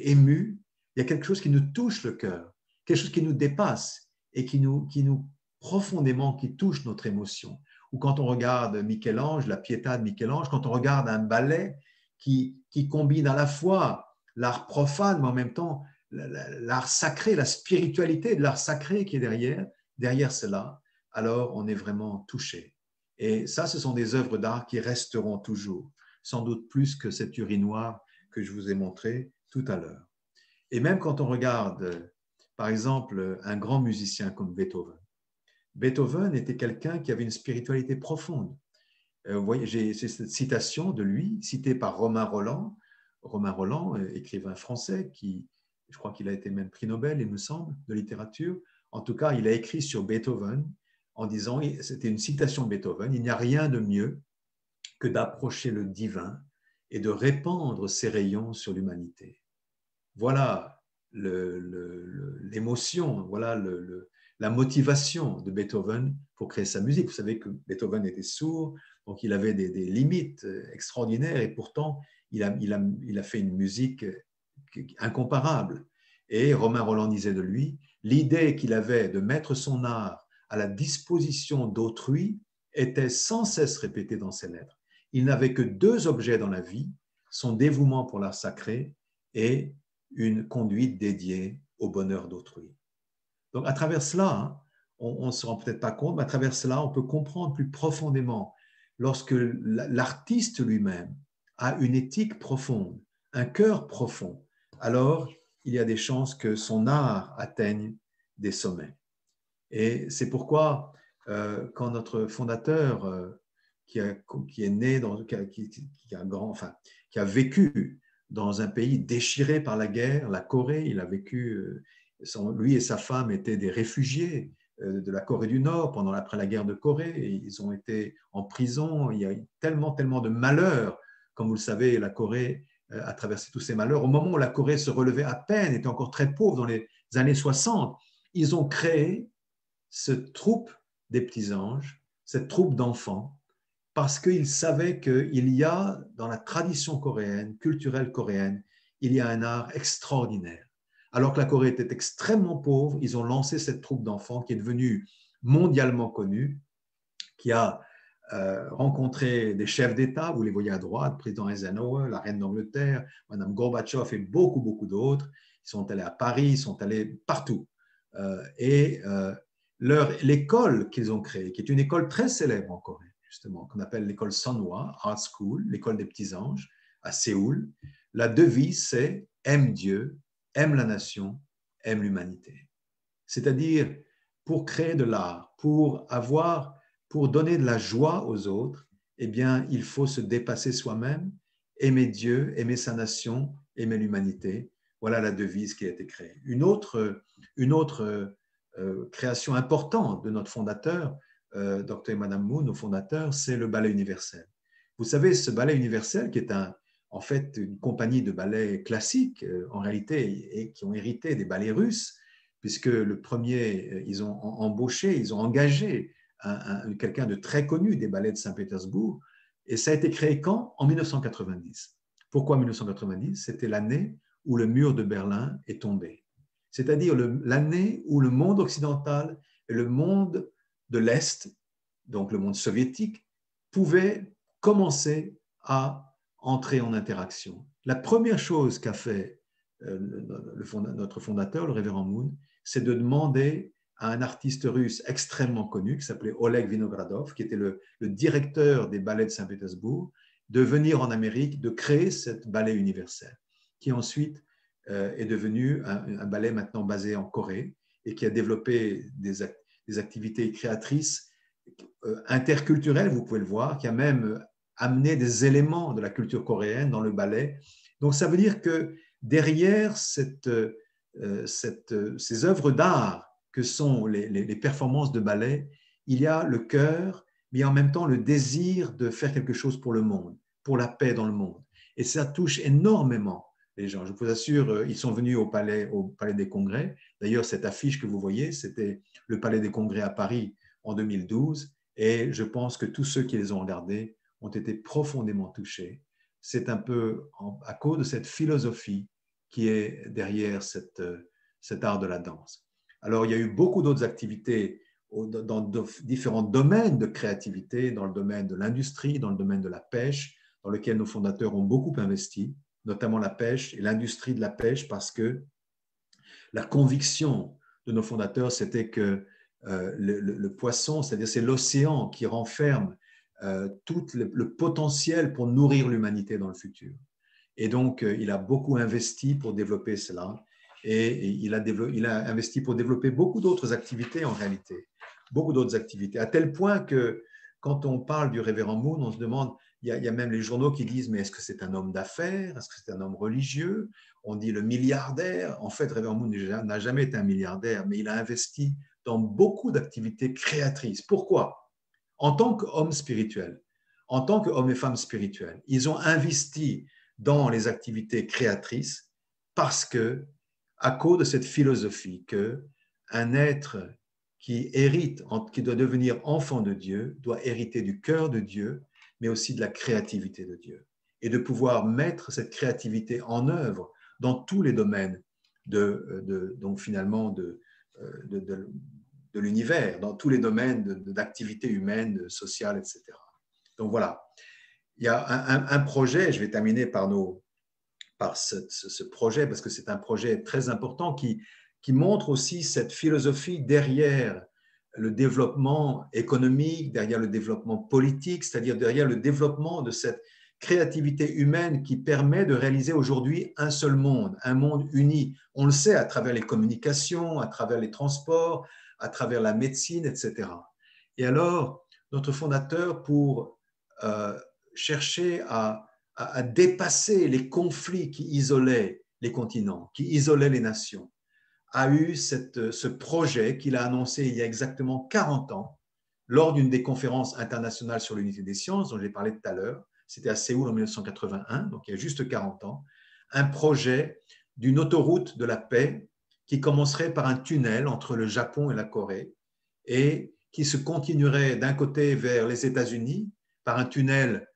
ému, il y a quelque chose qui nous touche le cœur, quelque chose qui nous dépasse et qui nous profondément, qui touche notre émotion. Ou quand on regarde Michel-Ange, la Pietà de Michel-Ange, quand on regarde un ballet qui combine à la fois l'art profane, mais en même temps l'art sacré, la spiritualité de l'art sacré qui est derrière cela, alors on est vraiment touché. Et ça, ce sont des œuvres d'art qui resteront toujours, sans doute plus que cet urinoir que je vous ai montré tout à l'heure. Et même quand on regarde, par exemple, un grand musicien comme Beethoven, Beethoven était quelqu'un qui avait une spiritualité profonde. Vous voyez, j'ai cette citation de lui, citée par Romain Rolland. Romain Rolland, écrivain français, je crois qu'il a été même prix Nobel, il me semble, de littérature. En tout cas, il a écrit sur Beethoven en disant, c'était une citation de Beethoven, il n'y a rien de mieux que d'approcher le divin et de répandre ses rayons sur l'humanité. Voilà l'émotion, voilà la motivation de Beethoven pour créer sa musique. Vous savez que Beethoven était sourd, Donc, il avait des limites extraordinaires et pourtant, il a fait une musique incomparable. Et Romain Rolland disait de lui, l'idée qu'il avait de mettre son art à la disposition d'autrui était sans cesse répétée dans ses lettres. Il n'avait que deux objets dans la vie, son dévouement pour l'art sacré et une conduite dédiée au bonheur d'autrui. Donc, à travers cela, on ne se rend peut-être pas compte, mais à travers cela, on peut comprendre plus profondément lorsque l'artiste lui-même a une éthique profonde, un cœur profond, alors il y a des chances que son art atteigne des sommets. Et c'est pourquoi, quand notre fondateur, qui est né, qui a vécu dans un pays déchiré par la guerre, la Corée, il a vécu, lui et sa femme étaient des réfugiés de la Corée du Nord après la guerre de Corée, et ils ont été en prison, il y a eu tellement de malheurs, comme vous le savez, la Corée a traversé tous ces malheurs. Au moment où la Corée se relevait à peine, était encore très pauvre dans les années 60, ils ont créé cette troupe des petits anges, cette troupe d'enfants, parce qu'ils savaient qu'il y a, dans la tradition coréenne, culturelle coréenne, il y a un art extraordinaire. Alors que la Corée était extrêmement pauvre, ils ont lancé cette troupe d'enfants qui est devenue mondialement connue, qui a rencontré des chefs d'État, vous les voyez à droite, le président Eisenhower, la reine d'Angleterre, Madame Gorbatchev et beaucoup d'autres. Ils sont allés à Paris, ils sont allés partout. L'école qu'ils ont créée, qui est une école très célèbre en Corée, justement, qu'on appelle l'école Sonhwa Art School, l'école des petits anges, à Séoul, la devise, c'est « aime Dieu, aime la nation, aime l'humanité ». C'est-à-dire, pour créer de l'art, pour donner de la joie aux autres, eh bien, il faut se dépasser soi-même, aimer Dieu, aimer sa nation, aimer l'humanité. Voilà la devise qui a été créée. Une autre création importante de notre fondateur, Dr. et Madame Moon, nos fondateurs, c'est le ballet universel. Vous savez, ce ballet universel, qui est en fait une compagnie de ballet classique, en réalité, et qui ont hérité des ballets russes, puisque le premier, ils ont embauché, ils ont engagé quelqu'un de très connu des ballets de Saint-Pétersbourg, et ça a été créé quand? En 1990. Pourquoi 1990? C'était l'année où le mur de Berlin est tombé. C'est-à-dire l'année où le monde occidental et le monde de l'Est, donc le monde soviétique, pouvaient commencer à entrer en interaction. La première chose qu'a fait notre fondateur, le révérend Moon, c'est de demander à un artiste russe extrêmement connu qui s'appelait Oleg Vinogradov, qui était le directeur des ballets de Saint-Pétersbourg, de venir en Amérique, de créer cette ballet universel, qui ensuite est devenu un ballet maintenant basé en Corée et qui a développé des activités créatrices interculturelles, vous pouvez le voir, qui a même amené des éléments de la culture coréenne dans le ballet. Donc ça veut dire que derrière ces œuvres d'art que sont les performances de ballet, il y a le cœur, mais en même temps le désir de faire quelque chose pour le monde, pour la paix dans le monde. Et ça touche énormément les gens. Je vous assure, ils sont venus au palais des Congrès. D'ailleurs, cette affiche que vous voyez, c'était le Palais des Congrès à Paris en 2012. Et je pense que tous ceux qui les ont regardés ont été profondément touchés. C'est un peu à cause de cette philosophie qui est derrière cet art de la danse. Alors, il y a eu beaucoup d'autres activités dans différents domaines de créativité, dans le domaine de l'industrie, dans le domaine de la pêche, dans lequel nos fondateurs ont beaucoup investi, notamment la pêche et l'industrie de la pêche, parce que la conviction de nos fondateurs, c'était que le poisson, c'est-à-dire c'est l'océan qui renferme tout le potentiel pour nourrir l'humanité dans le futur. Et donc, il a beaucoup investi pour développer cela. Et il a investi pour développer beaucoup d'autres activités en réalité. Beaucoup d'autres activités. À tel point que quand on parle du révérend Moon, on se demande, il y a même les journaux qui disent, mais est-ce que c'est un homme d'affaires? Est-ce que c'est un homme religieux? On dit le milliardaire. En fait, révérend Moon n'a jamais été un milliardaire, mais il a investi dans beaucoup d'activités créatrices. Pourquoi? En tant qu'homme spirituel, en tant qu'homme et femme spirituels, ils ont investi dans les activités créatrices parce que, à cause de cette philosophie qu'un être qui hérite, qui doit devenir enfant de Dieu, doit hériter du cœur de Dieu mais aussi de la créativité de Dieu. Et de pouvoir mettre cette créativité en œuvre dans tous les domaines donc finalement de l'univers, dans tous les domaines d'activité humaine, sociale, etc. Donc voilà, il y a un projet, je vais terminer par ce projet, parce que c'est un projet très important qui montre aussi cette philosophie derrière le développement économique, derrière le développement politique, c'est-à-dire derrière le développement de cette créativité humaine qui permet de réaliser aujourd'hui un seul monde, un monde uni. On le sait à travers les communications, à travers les transports, à travers la médecine, etc. Et alors, notre fondateur, pour chercher à dépasser les conflits qui isolaient les continents, qui isolaient les nations, a eu ce projet qu'il a annoncé il y a exactement 40 ans, lors d'une des conférences internationales sur l'unité des sciences, dont j'ai parlé tout à l'heure. C'était à Séoul en 1981, donc il y a juste 40 ans, un projet d'une autoroute de la paix qui commencerait par un tunnel entre le Japon et la Corée et qui se continuerait d'un côté vers les États-Unis par un tunnel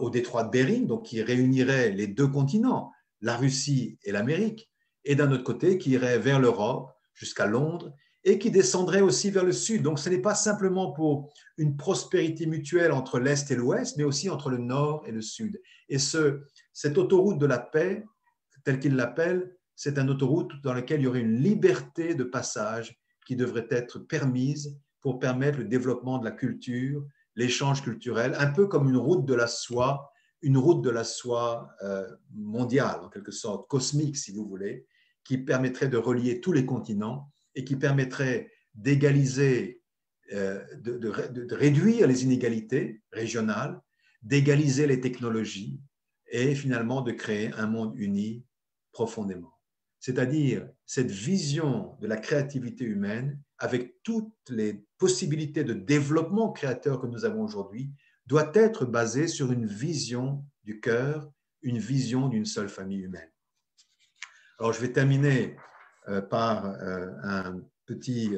au détroit de Bering, donc qui réunirait les deux continents, la Russie et l'Amérique, et d'un autre côté qui irait vers l'Europe jusqu'à Londres et qui descendrait aussi vers le sud. Donc ce n'est pas simplement pour une prospérité mutuelle entre l'Est et l'Ouest, mais aussi entre le Nord et le Sud. Et cette autoroute de la paix, telle qu'il l'appelle, c'est une autoroute dans laquelle il y aurait une liberté de passage qui devrait être permise pour permettre le développement de la culture, l'échange culturel, un peu comme une route de la soie mondiale, en quelque sorte, cosmique, si vous voulez, qui permettrait de relier tous les continents et qui permettrait d'égaliser, de réduire les inégalités régionales, d'égaliser les technologies et finalement de créer un monde uni profondément. C'est-à-dire cette vision de la créativité humaine avec toutes les possibilités de développement créateur que nous avons aujourd'hui doit être basée sur une vision du cœur, une vision d'une seule famille humaine. Alors, je vais terminer par un petit...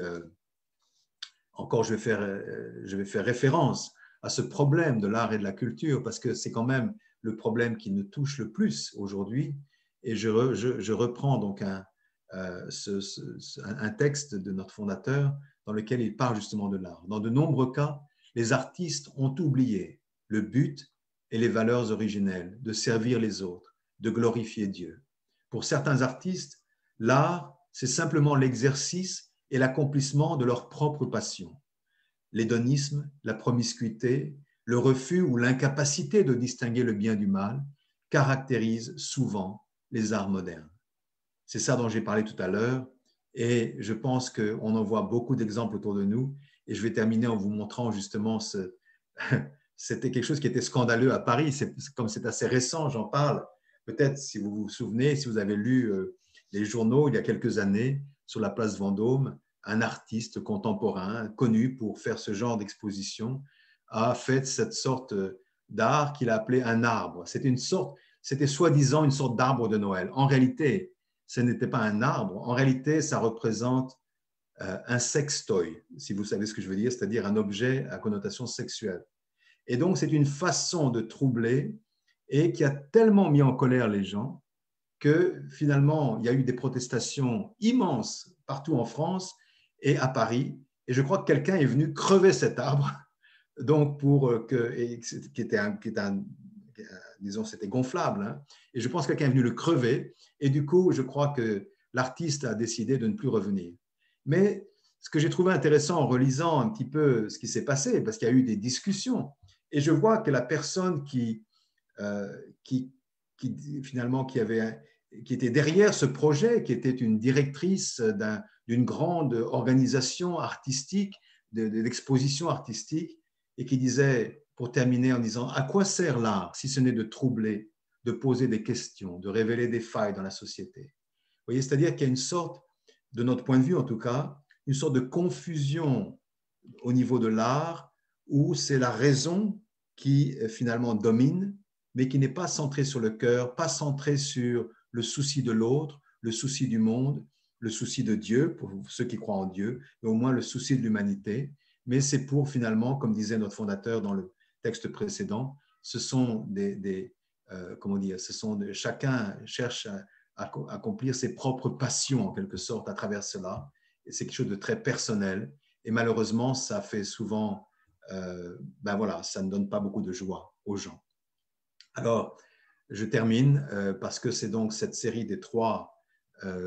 encore, je vais faire référence à ce problème de l'art et de la culture parce que c'est quand même le problème qui nous touche le plus aujourd'hui. Et je reprends donc un texte de notre fondateur dans lequel il parle justement de l'art. Dans de nombreux cas, les artistes ont oublié le but et les valeurs originelles de servir les autres, de glorifier Dieu. Pour certains artistes, l'art, c'est simplement l'exercice et l'accomplissement de leur propre passion. L'hédonisme, la promiscuité, le refus ou l'incapacité de distinguer le bien du mal caractérisent souvent les arts modernes. C'est ça dont j'ai parlé tout à l'heure et je pense qu'on en voit beaucoup d'exemples autour de nous et je vais terminer en vous montrant justement c'était quelque chose qui était scandaleux à Paris, comme c'est assez récent, j'en parle. Peut-être si vous vous souvenez, si vous avez lu les journaux il y a quelques années sur la place Vendôme, un artiste contemporain connu pour faire ce genre d'exposition a fait cette sorte d'art qu'il a appelé un arbre. C'était soi-disant une sorte d'arbre de Noël. En réalité, ce n'était pas un arbre. En réalité, ça représente un sextoy, si vous savez ce que je veux dire, c'est-à-dire un objet à connotation sexuelle. Et donc, c'est une façon de troubler et qui a tellement mis en colère les gens que finalement, il y a eu des protestations immenses partout en France et à Paris. Et je crois que quelqu'un est venu crever cet arbre, donc disons, c'était gonflable. Hein, et je pense que quelqu'un est venu le crever. Et du coup, je crois que l'artiste a décidé de ne plus revenir. Mais ce que j'ai trouvé intéressant en relisant un petit peu ce qui s'est passé, parce qu'il y a eu des discussions, et je vois que la personne qui était derrière ce projet, qui était une directrice d'une grande organisation artistique, d'exposition artistique, et qui disait, pour terminer en disant, à quoi sert l'art si ce n'est de troubler, de poser des questions, de révéler des failles dans la société. Vous voyez, c'est-à-dire qu'il y a une sorte, de notre point de vue en tout cas, une sorte de confusion au niveau de l'art où c'est la raison qui finalement domine, mais qui n'est pas centrée sur le cœur, pas centrée sur le souci de l'autre, le souci du monde, le souci de Dieu, pour ceux qui croient en Dieu, mais au moins le souci de l'humanité. Mais c'est pour finalement, comme disait notre fondateur dans textes précédents, ce sont comment dire, chacun cherche à accomplir ses propres passions en quelque sorte à travers cela. Et c'est quelque chose de très personnel. Et malheureusement, ça fait souvent, ça ne donne pas beaucoup de joie aux gens. Alors, je termine parce que c'est donc cette série des 3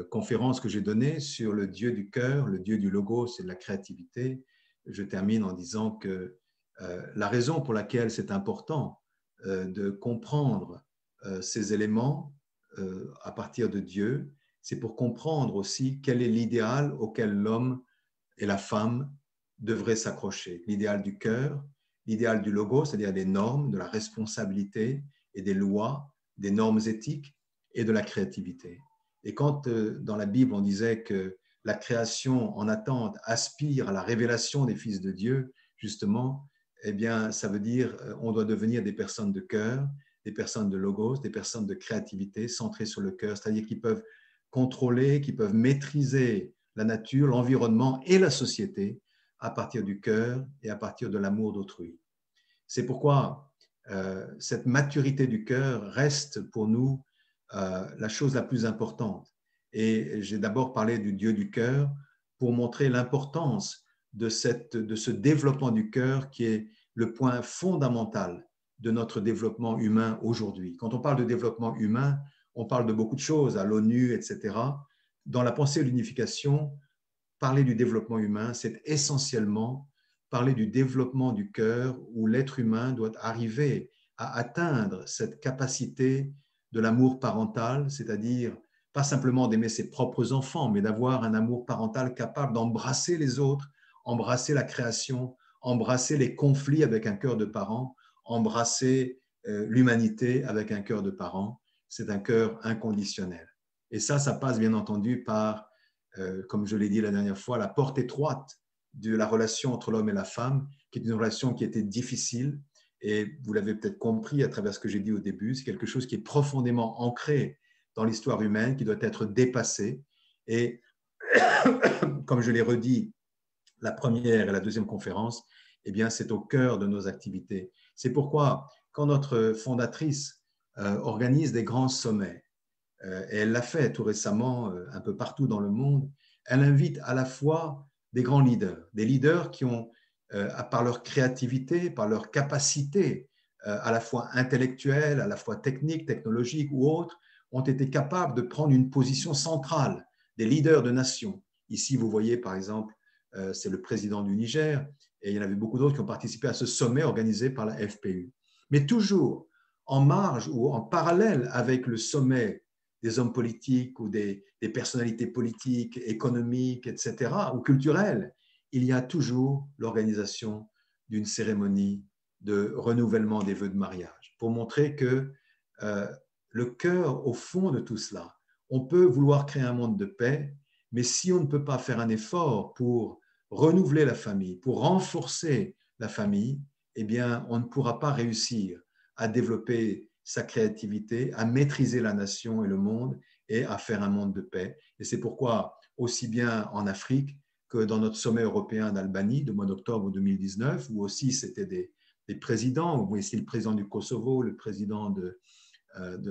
conférences que j'ai données sur le Dieu du cœur, le Dieu du logos et de la créativité. Je termine en disant que la raison pour laquelle c'est important de comprendre ces éléments à partir de Dieu, c'est pour comprendre aussi quel est l'idéal auquel l'homme et la femme devraient s'accrocher. L'idéal du cœur, l'idéal du logos, c'est-à-dire des normes, de la responsabilité et des lois, des normes éthiques et de la créativité. Et quand dans la Bible on disait que la création en attente aspire à la révélation des fils de Dieu, justement, eh bien, ça veut dire on doit devenir des personnes de cœur, des personnes de logos, des personnes de créativité centrées sur le cœur, c'est-à-dire qui peuvent contrôler, qui peuvent maîtriser la nature, l'environnement et la société à partir du cœur et à partir de l'amour d'autrui. C'est pourquoi cette maturité du cœur reste pour nous la chose la plus importante. Et j'ai d'abord parlé du Dieu du cœur pour montrer l'importance de ce développement du cœur qui est le point fondamental de notre développement humain aujourd'hui. Quand on parle de développement humain, on parle de beaucoup de choses, à l'ONU, etc. Dans la pensée de l'unification, parler du développement humain, c'est essentiellement parler du développement du cœur où l'être humain doit arriver à atteindre cette capacité de l'amour parental, c'est-à-dire pas simplement d'aimer ses propres enfants, mais d'avoir un amour parental capable d'embrasser les autres, embrasser la création, embrasser les conflits avec un cœur de parent, embrasser l'humanité avec un cœur de parent. C'est un cœur inconditionnel. Et ça passe bien entendu par, comme je l'ai dit la dernière fois, la porte étroite de la relation entre l'homme et la femme, qui est une relation qui était difficile. Et vous l'avez peut-être compris à travers ce que j'ai dit au début, c'est quelque chose qui est profondément ancré dans l'histoire humaine, qui doit être dépassé. Et comme je l'ai redit, la première et la deuxième conférence, eh bien, c'est au cœur de nos activités. C'est pourquoi, quand notre fondatrice organise des grands sommets, et elle l'a fait tout récemment un peu partout dans le monde, elle invite à la fois des grands leaders, des leaders qui ont, par leur créativité, par leur capacité à la fois intellectuelle, à la fois technique, technologique ou autre, ont été capables de prendre une position centrale, des leaders de nations. Ici, vous voyez par exemple, c'est le président du Niger, et il y en avait beaucoup d'autres qui ont participé à ce sommet organisé par la FPU. Mais toujours en marge ou en parallèle avec le sommet des hommes politiques ou des personnalités politiques, économiques, etc., ou culturelles, il y a toujours l'organisation d'une cérémonie de renouvellement des vœux de mariage, pour montrer que le cœur, au fond de tout cela, on peut vouloir créer un monde de paix, mais si on ne peut pas faire un effort pour renouveler la famille, pour renforcer la famille, eh bien, on ne pourra pas réussir à développer sa créativité, à maîtriser la nation et le monde et à faire un monde de paix. Et c'est pourquoi, aussi bien en Afrique que dans notre sommet européen d'Albanie du mois d'octobre 2019, où aussi c'était des présidents, vous voyez ici le président du Kosovo, le président de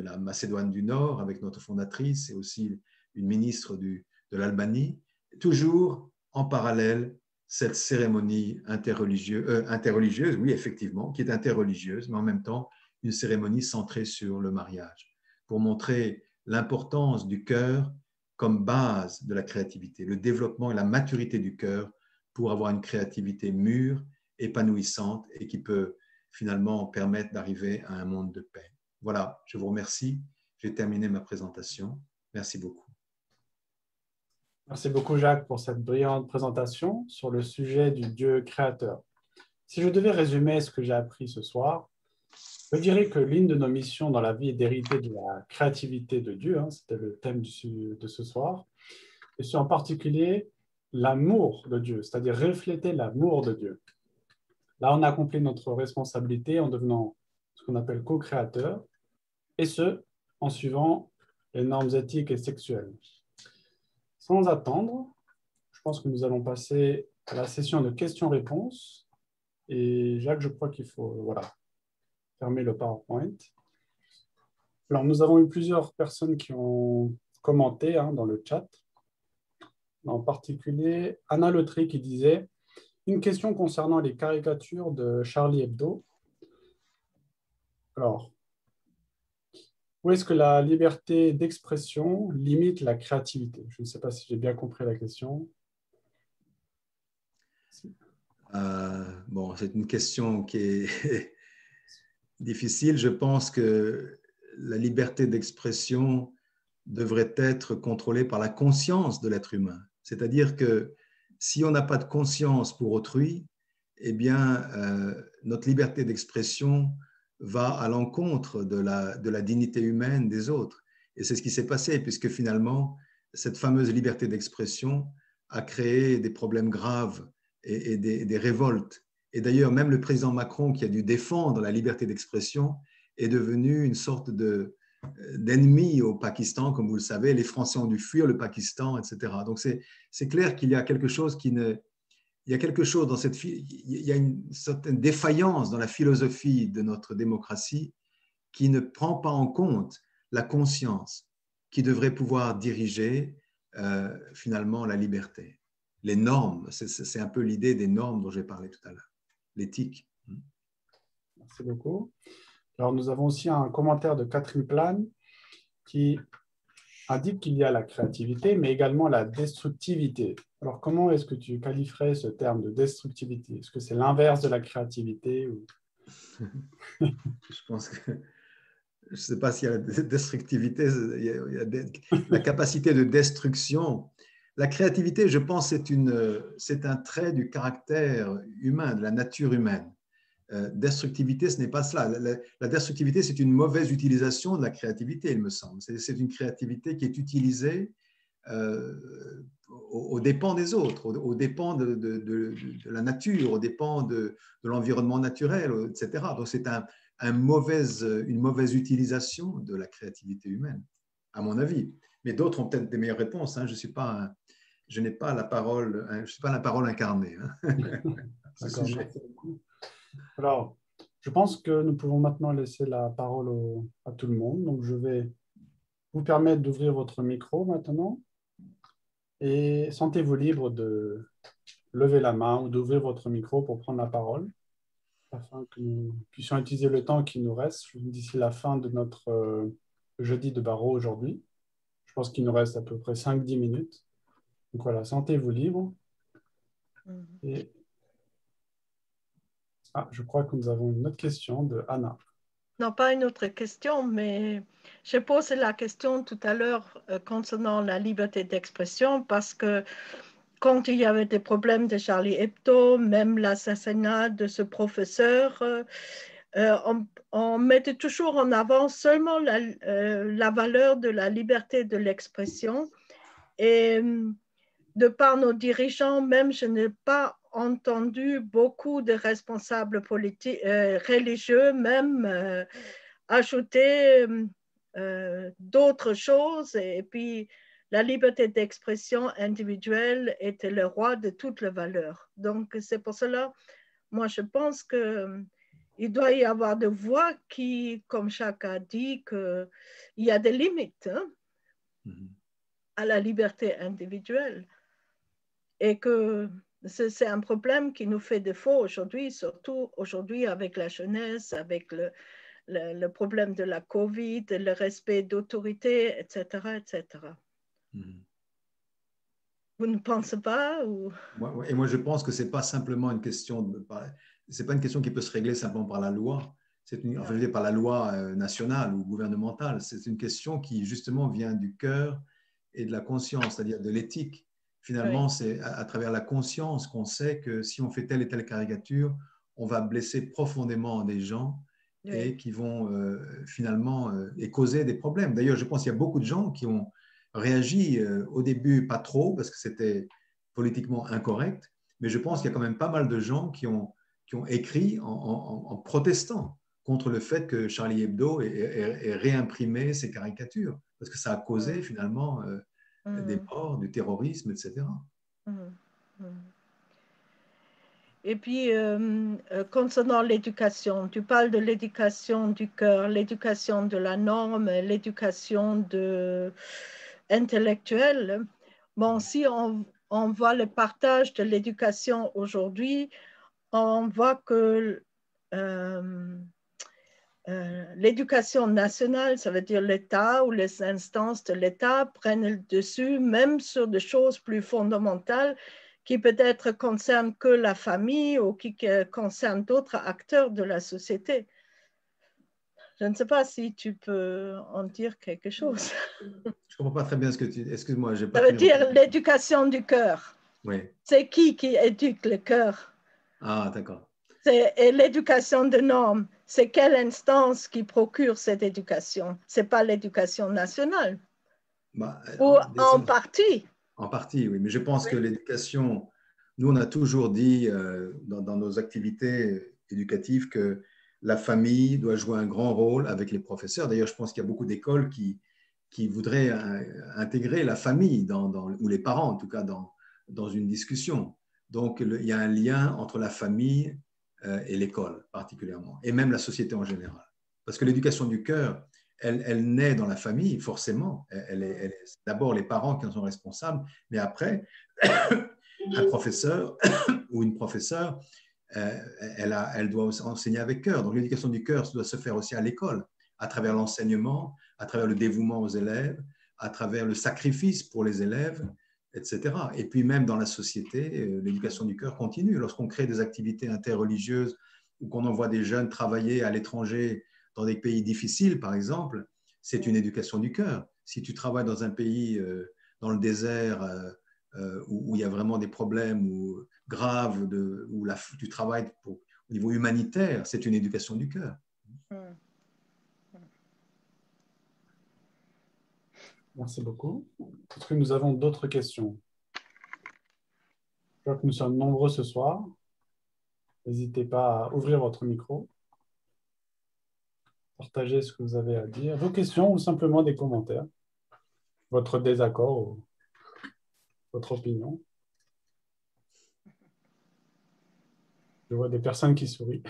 la Macédoine du Nord avec notre fondatrice et aussi une ministre de l'Albanie, toujours en parallèle cette cérémonie interreligieuse, oui effectivement, qui est interreligieuse, mais en même temps une cérémonie centrée sur le mariage, pour montrer l'importance du cœur comme base de la créativité, le développement et la maturité du cœur pour avoir une créativité mûre, épanouissante et qui peut finalement permettre d'arriver à un monde de paix. Voilà, je vous remercie. J'ai terminé ma présentation. Merci beaucoup. Merci beaucoup, Jacques, pour cette brillante présentation sur le sujet du Dieu créateur. Si je devais résumer ce que j'ai appris ce soir, je dirais que l'une de nos missions dans la vie est d'hériter de la créativité de Dieu, hein, c'était le thème de ce soir, et c'est en particulier l'amour de Dieu, c'est-à-dire refléter l'amour de Dieu. Là, on accomplit notre responsabilité en devenant ce qu'on appelle co-créateur, et ce, en suivant les normes éthiques et sexuelles. Sans attendre, je pense que nous allons passer à la session de questions-réponses. Et Jacques, je crois qu'il faut voilà, fermer le PowerPoint. Alors, nous avons eu plusieurs personnes qui ont commenté dans le chat. En particulier, Anna Letry qui disait « Une question concernant les caricatures de Charlie Hebdo. Alors, où est-ce que la liberté d'expression limite la créativité ?» Je ne sais pas si j'ai bien compris la question. Bon, c'est une question qui est difficile. Je pense que la liberté d'expression devrait être contrôlée par la conscience de l'être humain. C'est-à-dire que si on n'a pas de conscience pour autrui, eh bien, notre liberté d'expression va à l'encontre de la dignité humaine des autres. Et c'est ce qui s'est passé, puisque finalement, cette fameuse liberté d'expression a créé des problèmes graves et des révoltes. Et d'ailleurs, même le président Macron, qui a dû défendre la liberté d'expression, est devenu une sorte d'ennemi au Pakistan, comme vous le savez. Les Français ont dû fuir le Pakistan, etc. Donc, c'est clair qu'il y a quelque chose qui ne... Il y a quelque chose dans cette... Il y a une certaine défaillance dans la philosophie de notre démocratie qui ne prend pas en compte la conscience qui devrait pouvoir diriger finalement la liberté. Les normes, c'est un peu l'idée des normes dont j'ai parlé tout à l'heure, l'éthique. Merci beaucoup. Alors, nous avons aussi un commentaire de Catherine Plane qui indique qu'il y a la créativité, mais également la destructivité. Alors, comment est-ce que tu qualifierais ce terme de destructivité? Est-ce que c'est l'inverse de la créativité ou... Je pense que je ne sais pas s'il y a la destructivité, il y a la capacité de destruction. La créativité, je pense, c'est un trait du caractère humain, de la nature humaine. Destructivité, ce n'est pas cela. La destructivité, c'est une mauvaise utilisation de la créativité, il me semble. C'est une créativité qui est utilisée aux dépens des autres, aux dépens de la nature, aux dépens de l'environnement naturel, etc. Donc, c'est une mauvaise utilisation de la créativité humaine, à mon avis. Mais d'autres ont peut-être des meilleures réponses. Hein. Je n'ai pas la parole, je suis pas la parole incarnée à ce D'accord, sujet. merci beaucoup. Alors, je pense que nous pouvons maintenant laisser la parole à tout le monde. Donc, je vais vous permettre d'ouvrir votre micro maintenant et sentez-vous libre de lever la main ou d'ouvrir votre micro pour prendre la parole afin que nous puissions utiliser le temps qui nous reste d'ici la fin de notre jeudi de barreau aujourd'hui. Je pense qu'il nous reste à peu près 5-10 minutes. Donc voilà, sentez-vous libre. Et... Ah, je crois que nous avons une autre question de Anna. Non, pas une autre question, mais j'ai posé la question tout à l'heure concernant la liberté d'expression parce que quand il y avait des problèmes de Charlie Hebdo, même l'assassinat de ce professeur, on mettait toujours en avant seulement la valeur de la liberté de l'expression. Et de par nos dirigeants, même je n'ai pas entendu beaucoup de responsables politiques, religieux, même ajouter d'autres choses. Et puis, la liberté d'expression individuelle était le roi de toutes les valeurs. Donc, c'est pour cela, moi, je pense qu'il doit y avoir des voix qui, comme chacun a dit, qu'il y a des limites à la liberté individuelle. Et que c'est un problème qui nous fait défaut aujourd'hui, surtout aujourd'hui avec la jeunesse, avec le problème de la COVID, le respect d'autorité, etc., etc. Vous ne pensez pas ou... Et moi, je pense que c'est pas simplement une question c'est pas une question qui peut se régler simplement par la loi. Enfin, je veux dire, par la loi nationale ou gouvernementale. C'est une question qui justement vient du cœur et de la conscience, c'est-à-dire de l'éthique. Finalement, c'est à travers la conscience qu'on sait que si on fait telle et telle caricature, on va blesser profondément des gens et qui vont finalement et causer des problèmes. D'ailleurs, je pense qu'il y a beaucoup de gens qui ont réagi au début pas trop parce que c'était politiquement incorrect, mais je pense qu'il y a quand même pas mal de gens qui ont écrit en protestant contre le fait que Charlie Hebdo ait réimprimé ses caricatures, parce que ça a causé finalement des morts, du terrorisme, etc. Et puis, concernant l'éducation, tu parles de l'éducation du cœur, l'éducation de la norme, l'éducation intellectuelle. Bon, si on voit le partage de l'éducation aujourd'hui, on voit que l'éducation nationale, ça veut dire l'État ou les instances de l'État prennent le dessus, même sur des choses plus fondamentales qui peut-être concernent que la famille ou qui concernent d'autres acteurs de la société. Je ne sais pas si tu peux en dire quelque chose. Je ne comprends pas très bien ce que tu dis. Excuse-moi, j'ai pas Ça veut très bien dire entendu. l'éducation du cœur. Oui. C'est qui éduque le cœur? Ah, d'accord. Et l'éducation de normes, c'est quelle instance qui procure cette éducation? Ce n'est pas l'éducation nationale. Bah, Ou en partie. En partie, oui. Mais je pense que l'éducation, nous, on a toujours dit dans nos activités éducatives que la famille doit jouer un grand rôle avec les professeurs. D'ailleurs, je pense qu'il y a beaucoup d'écoles qui voudraient intégrer la famille, ou les parents en tout cas, dans une discussion. Donc, il y a un lien entre la famille et l'école particulièrement, et même la société en général. Parce que l'éducation du cœur, elle naît dans la famille, forcément. C'est d'abord les parents qui en sont responsables, mais après, un professeur ou une professeure, elle doit enseigner avec cœur. Donc l'éducation du cœur doit se faire aussi à l'école, à travers l'enseignement, à travers le dévouement aux élèves, à travers le sacrifice pour les élèves, etc. Et puis même dans la société, l'éducation du cœur continue. Lorsqu'on crée des activités interreligieuses ou qu'on envoie des jeunes travailler à l'étranger dans des pays difficiles, par exemple, c'est une éducation du cœur. Si tu travailles dans un pays, dans le désert, où il y a vraiment des problèmes graves, où tu travailles au niveau humanitaire, c'est une éducation du cœur. Merci beaucoup. Est-ce que nous avons d'autres questions? Je vois que nous sommes nombreux ce soir. N'hésitez pas à ouvrir votre micro, partager ce que vous avez à dire, vos questions ou simplement des commentaires, votre désaccord ou votre opinion. Je vois des personnes qui sourient.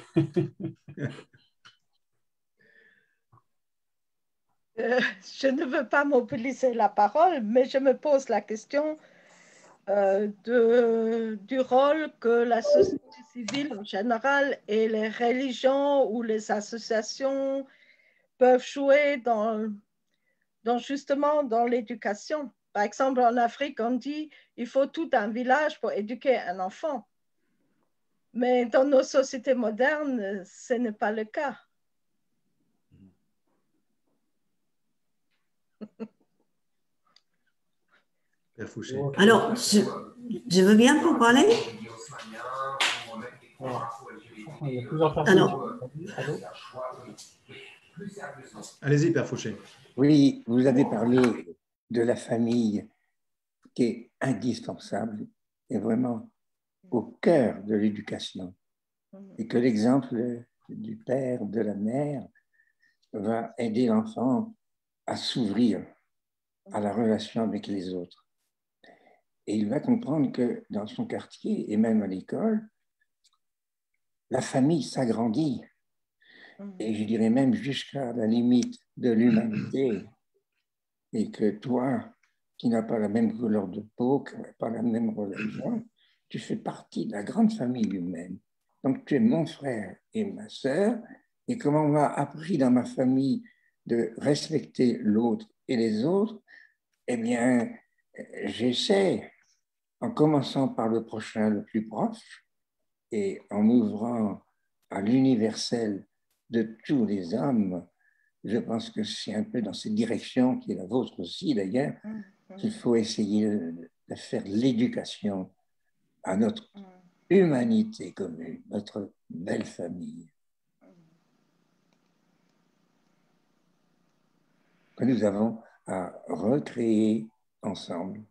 Je ne veux pas mobiliser la parole, mais je me pose la question du rôle que la société civile en général et les religions ou les associations peuvent jouer justement dans l'éducation. Par exemple, en Afrique, on dit il faut tout un village pour éduquer un enfant. Mais dans nos sociétés modernes, ce n'est pas le cas. Père Fouché. Alors, je veux bien vous parler. Il y a plusieurs personnes. Alors, allez-y, Père Fouché. Oui, vous avez parlé de la famille qui est indispensable et vraiment au cœur de l'éducation. Et que l'exemple du père, de la mère, va aider l'enfant à s'ouvrir à la relation avec les autres. Et il va comprendre que dans son quartier et même à l'école, la famille s'agrandit. Et je dirais même jusqu'à la limite de l'humanité. Et que toi, qui n'as pas la même couleur de peau, qui n'as pas la même religion, tu fais partie de la grande famille humaine. Donc tu es mon frère et ma sœur. Et comme on m'a appris dans ma famille de respecter l'autre et les autres, eh bien, j'essaie, en commençant par le prochain le plus proche et en m'ouvrant à l'universel de tous les hommes. Je pense que c'est un peu dans cette direction, qui est la vôtre aussi d'ailleurs, qu'il faut essayer de faire l'éducation à notre humanité commune, notre belle famille, que nous avons à recréer ensemble.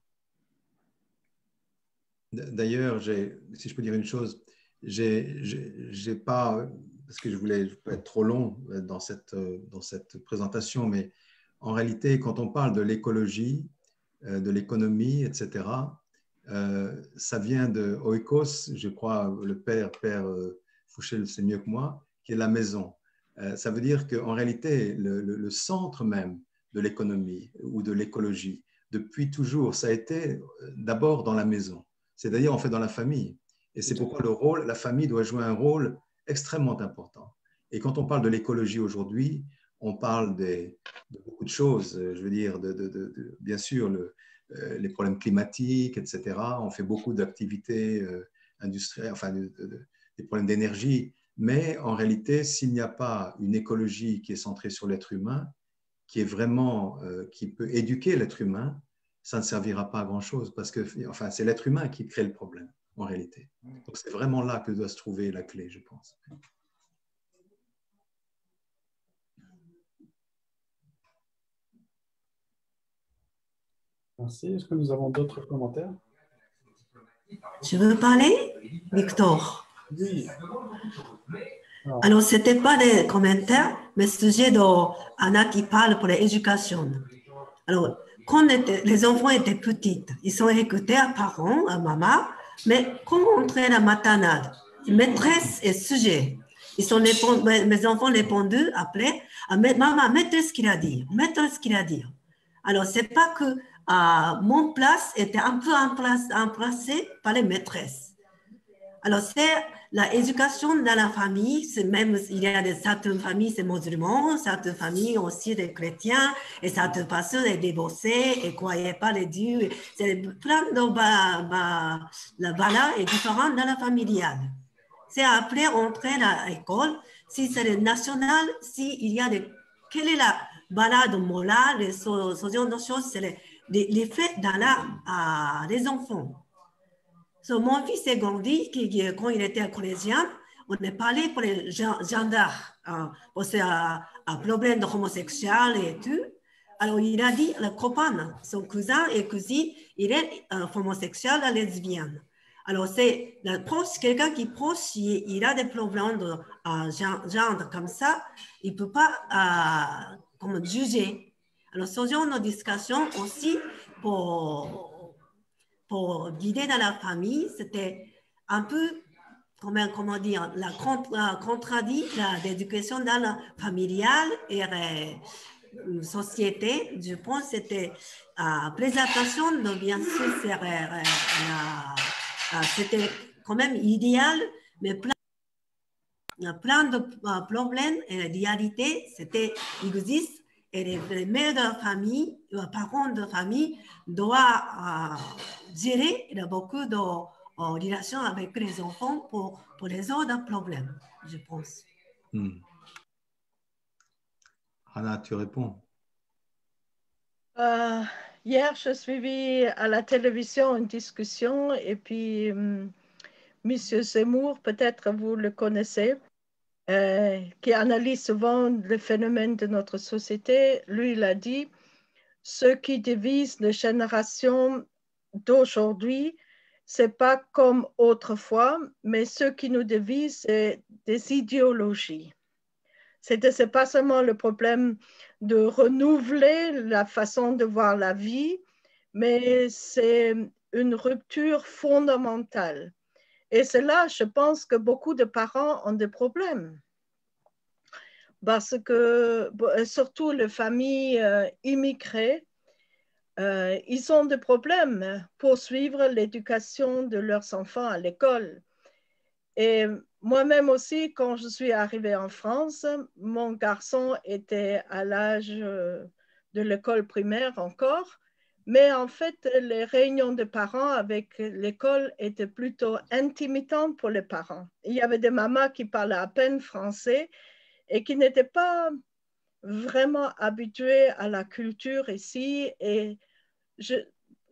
D'ailleurs, si je peux dire une chose, j'ai pas, parce que je voulais pas être trop long dans cette présentation, mais en réalité, quand on parle de l'écologie, de l'économie, etc., ça vient de oikos, je crois, le père Fouché le sait mieux que moi, qui est la maison. Ça veut dire qu'en réalité, le centre même de l'économie ou de l'écologie, depuis toujours, ça a été d'abord dans la maison. C'est d'ailleurs en fait dans la famille. Et c'est pourquoi la famille doit jouer un rôle extrêmement important. Et quand on parle de l'écologie aujourd'hui, on parle de beaucoup de choses. Je veux dire, bien sûr, les problèmes climatiques, etc. On fait beaucoup d'activités industrielles, enfin des problèmes d'énergie. Mais en réalité, s'il n'y a pas une écologie qui est centrée sur l'être humain, qui est vraiment, qui peut éduquer l'être humain, ça ne servira pas à grand-chose parce que, enfin, c'est l'être humain qui crée le problème en réalité. Donc c'est vraiment là que doit se trouver la clé, je pense. Merci. Est-ce que nous avons d'autres commentaires? Je veux parler, Victor. Oui. Alors, ce n'était pas des commentaires, mais sujet d'Anna qui parle pour l'éducation. Alors, quand les enfants étaient petits, ils sont écoutés à parents, à maman, mais quand on entrait à la maternelle, maîtresse et sujet, mes enfants répondu après, maman, mettez ce qu'il a dit, mettez ce qu'il a dit. Alors, ce n'est pas que mon place était un peu emplacée par les maîtresses. Alors, c'est l'éducation dans la famille, c'est même, il y a certaines familles, c'est musulmans, certaines familles aussi des chrétiens, et certaines personnes sont divorcées et ne croyaient pas les dieux. C'est plein de la bala est différente dans la familiale. C'est après entrer à l'école, si c'est le national, s'il y a quelle est la balade morale, ce genre de choses, c'est les faits dans les enfants. So, mon fils est grandi, quand il était collégien, on a parlé pour les gendarmes, parce qu'il y a un problème de homosexuel et tout. Alors, il a dit, le copain, son cousin et cousine, il est homosexuel, lesbienne. Alors, c'est quelqu'un qui est proche, il a des problèmes de genre comme ça, il ne peut pas juger. Alors, ce genre de discussion aussi pour guider dans la famille, c'était un peu, comment dire, la contradit l'éducation dans la familiale et la société. Je pense que c'était présentation, donc bien sûr, c'était quand même idéal, mais plein de problèmes et la réalité, c'était existe. Et les mères de famille, les parents de famille doivent gérer beaucoup de relations avec les enfants pour résoudre problèmes, je pense. Anna, tu réponds. Hier, je suivis à la télévision une discussion et puis Monsieur Zemmour, peut-être vous le connaissez, qui analyse souvent le phénomène de notre société. Lui, il a dit, ce qui divise les générations d'aujourd'hui, c'est pas comme autrefois, mais ce qui nous divise, c'est des idéologies. C'est pas seulement le problème de renouveler la façon de voir la vie, mais c'est une rupture fondamentale. Et c'est là, je pense que beaucoup de parents ont des problèmes. Parce que, surtout les familles immigrées, ils ont des problèmes pour suivre l'éducation de leurs enfants à l'école. Et moi-même aussi, quand je suis arrivée en France, mon garçon était à l'âge de l'école primaire encore, mais en fait, les réunions de parents avec l'école étaient plutôt intimidantes pour les parents. Il y avait des mamans qui parlaient à peine français et qui n'étaient pas vraiment habituées à la culture ici. Et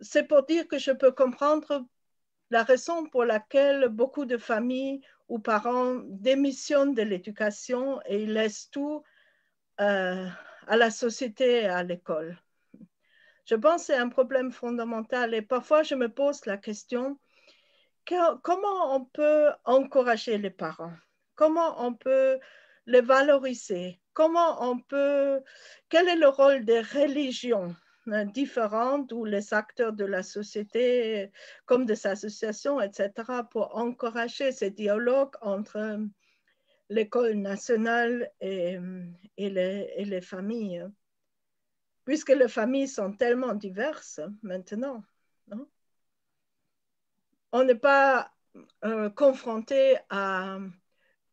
c'est pour dire que je peux comprendre la raison pour laquelle beaucoup de familles ou parents démissionnent de l'éducation et ils laissent tout à la société et à l'école. Je pense que c'est un problème fondamental et parfois je me pose la question, comment on peut encourager les parents? Comment on peut les valoriser? Quel est le rôle des religions différentes où les acteurs de la société, comme des associations, etc., pour encourager ces dialogues entre l'école nationale et les familles, puisque les familles sont tellement diverses maintenant. Non? On n'est pas confronté à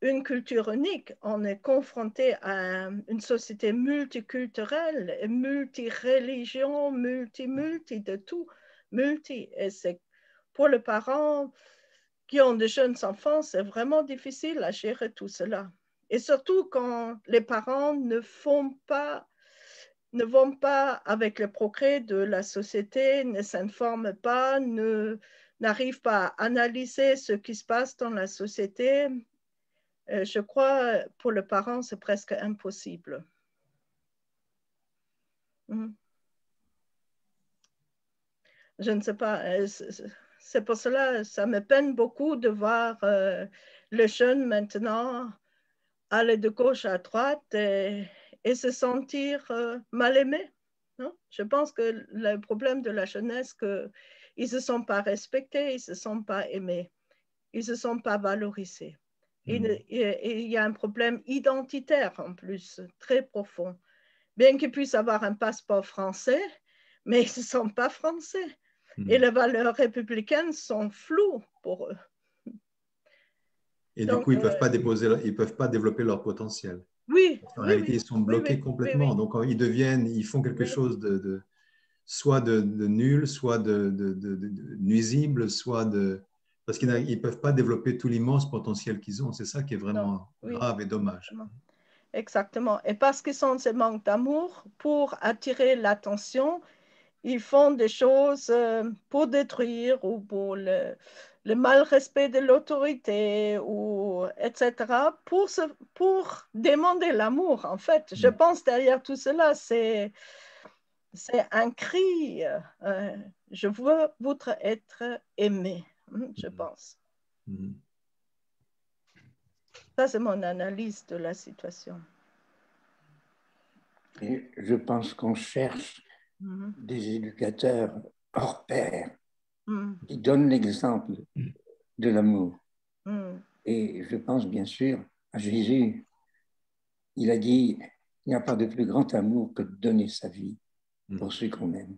une culture unique, on est confronté à une société multiculturelle, multi-religion, multi de tout, multi. Et c'est pour les parents qui ont de jeunes enfants, c'est vraiment difficile à gérer tout cela. Et surtout quand les parents ne vont pas avec le progrès de la société, ne s'informent pas, n'arrivent pas à analyser ce qui se passe dans la société. Je crois, pour le parent, c'est presque impossible. Je ne sais pas. C'est pour cela, ça me peine beaucoup de voir les jeunes maintenant aller de gauche à droite et se sentir mal aimés. Non? Je pense que le problème de la jeunesse, qu'ils ne se sont pas respectés, ils ne se sont pas aimés, ils ne se sont pas valorisés. Il y a un problème identitaire en plus, très profond. Bien qu'ils puissent avoir un passeport français, mais ils ne sont pas français. Et les valeurs républicaines sont floues pour eux. Et donc, du coup, ils ne peuvent pas développer leur potentiel. Oui. En réalité, ils sont bloqués complètement. Donc, ils font quelque chose soit de nul, soit de nuisible, soit de... Parce qu'ils ne peuvent pas développer tout l'immense potentiel qu'ils ont. C'est ça qui est vraiment grave et dommage. Exactement. Et parce qu'ils sont ce manque d'amour, pour attirer l'attention, ils font des choses pour détruire ou pour le mal-respect de l'autorité, etc., pour demander l'amour, en fait. Je pense derrière tout cela, c'est un cri. Je veux être aimé, je pense. Ça, c'est mon analyse de la situation. Et je pense qu'on cherche des éducateurs hors pair qui donnent l'exemple de l'amour. Et je pense bien sûr à Jésus. Il a dit, il n'y a pas de plus grand amour que de donner sa vie pour ceux qu'on aime.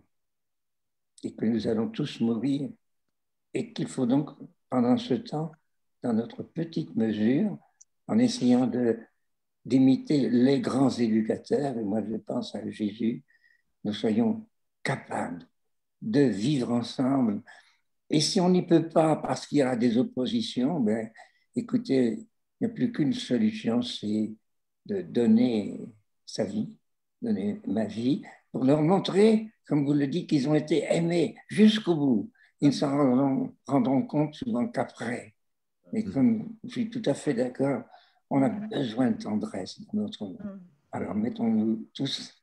Et que nous allons tous mourir. Et qu'il faut donc, pendant ce temps, dans notre petite mesure, en essayant d'imiter les grands éducateurs, et moi je pense à Jésus, nous soyons capables de vivre ensemble. Et si on n'y peut pas parce qu'il y a des oppositions, ben, écoutez, il n'y a plus qu'une solution, c'est de donner sa vie, donner ma vie, pour leur montrer, comme vous le dites, qu'ils ont été aimés jusqu'au bout. Ils ne s'en rendront compte souvent qu'après. Mais comme je suis tout à fait d'accord, on a besoin de tendresse dans notre vie. Alors mettons-nous tous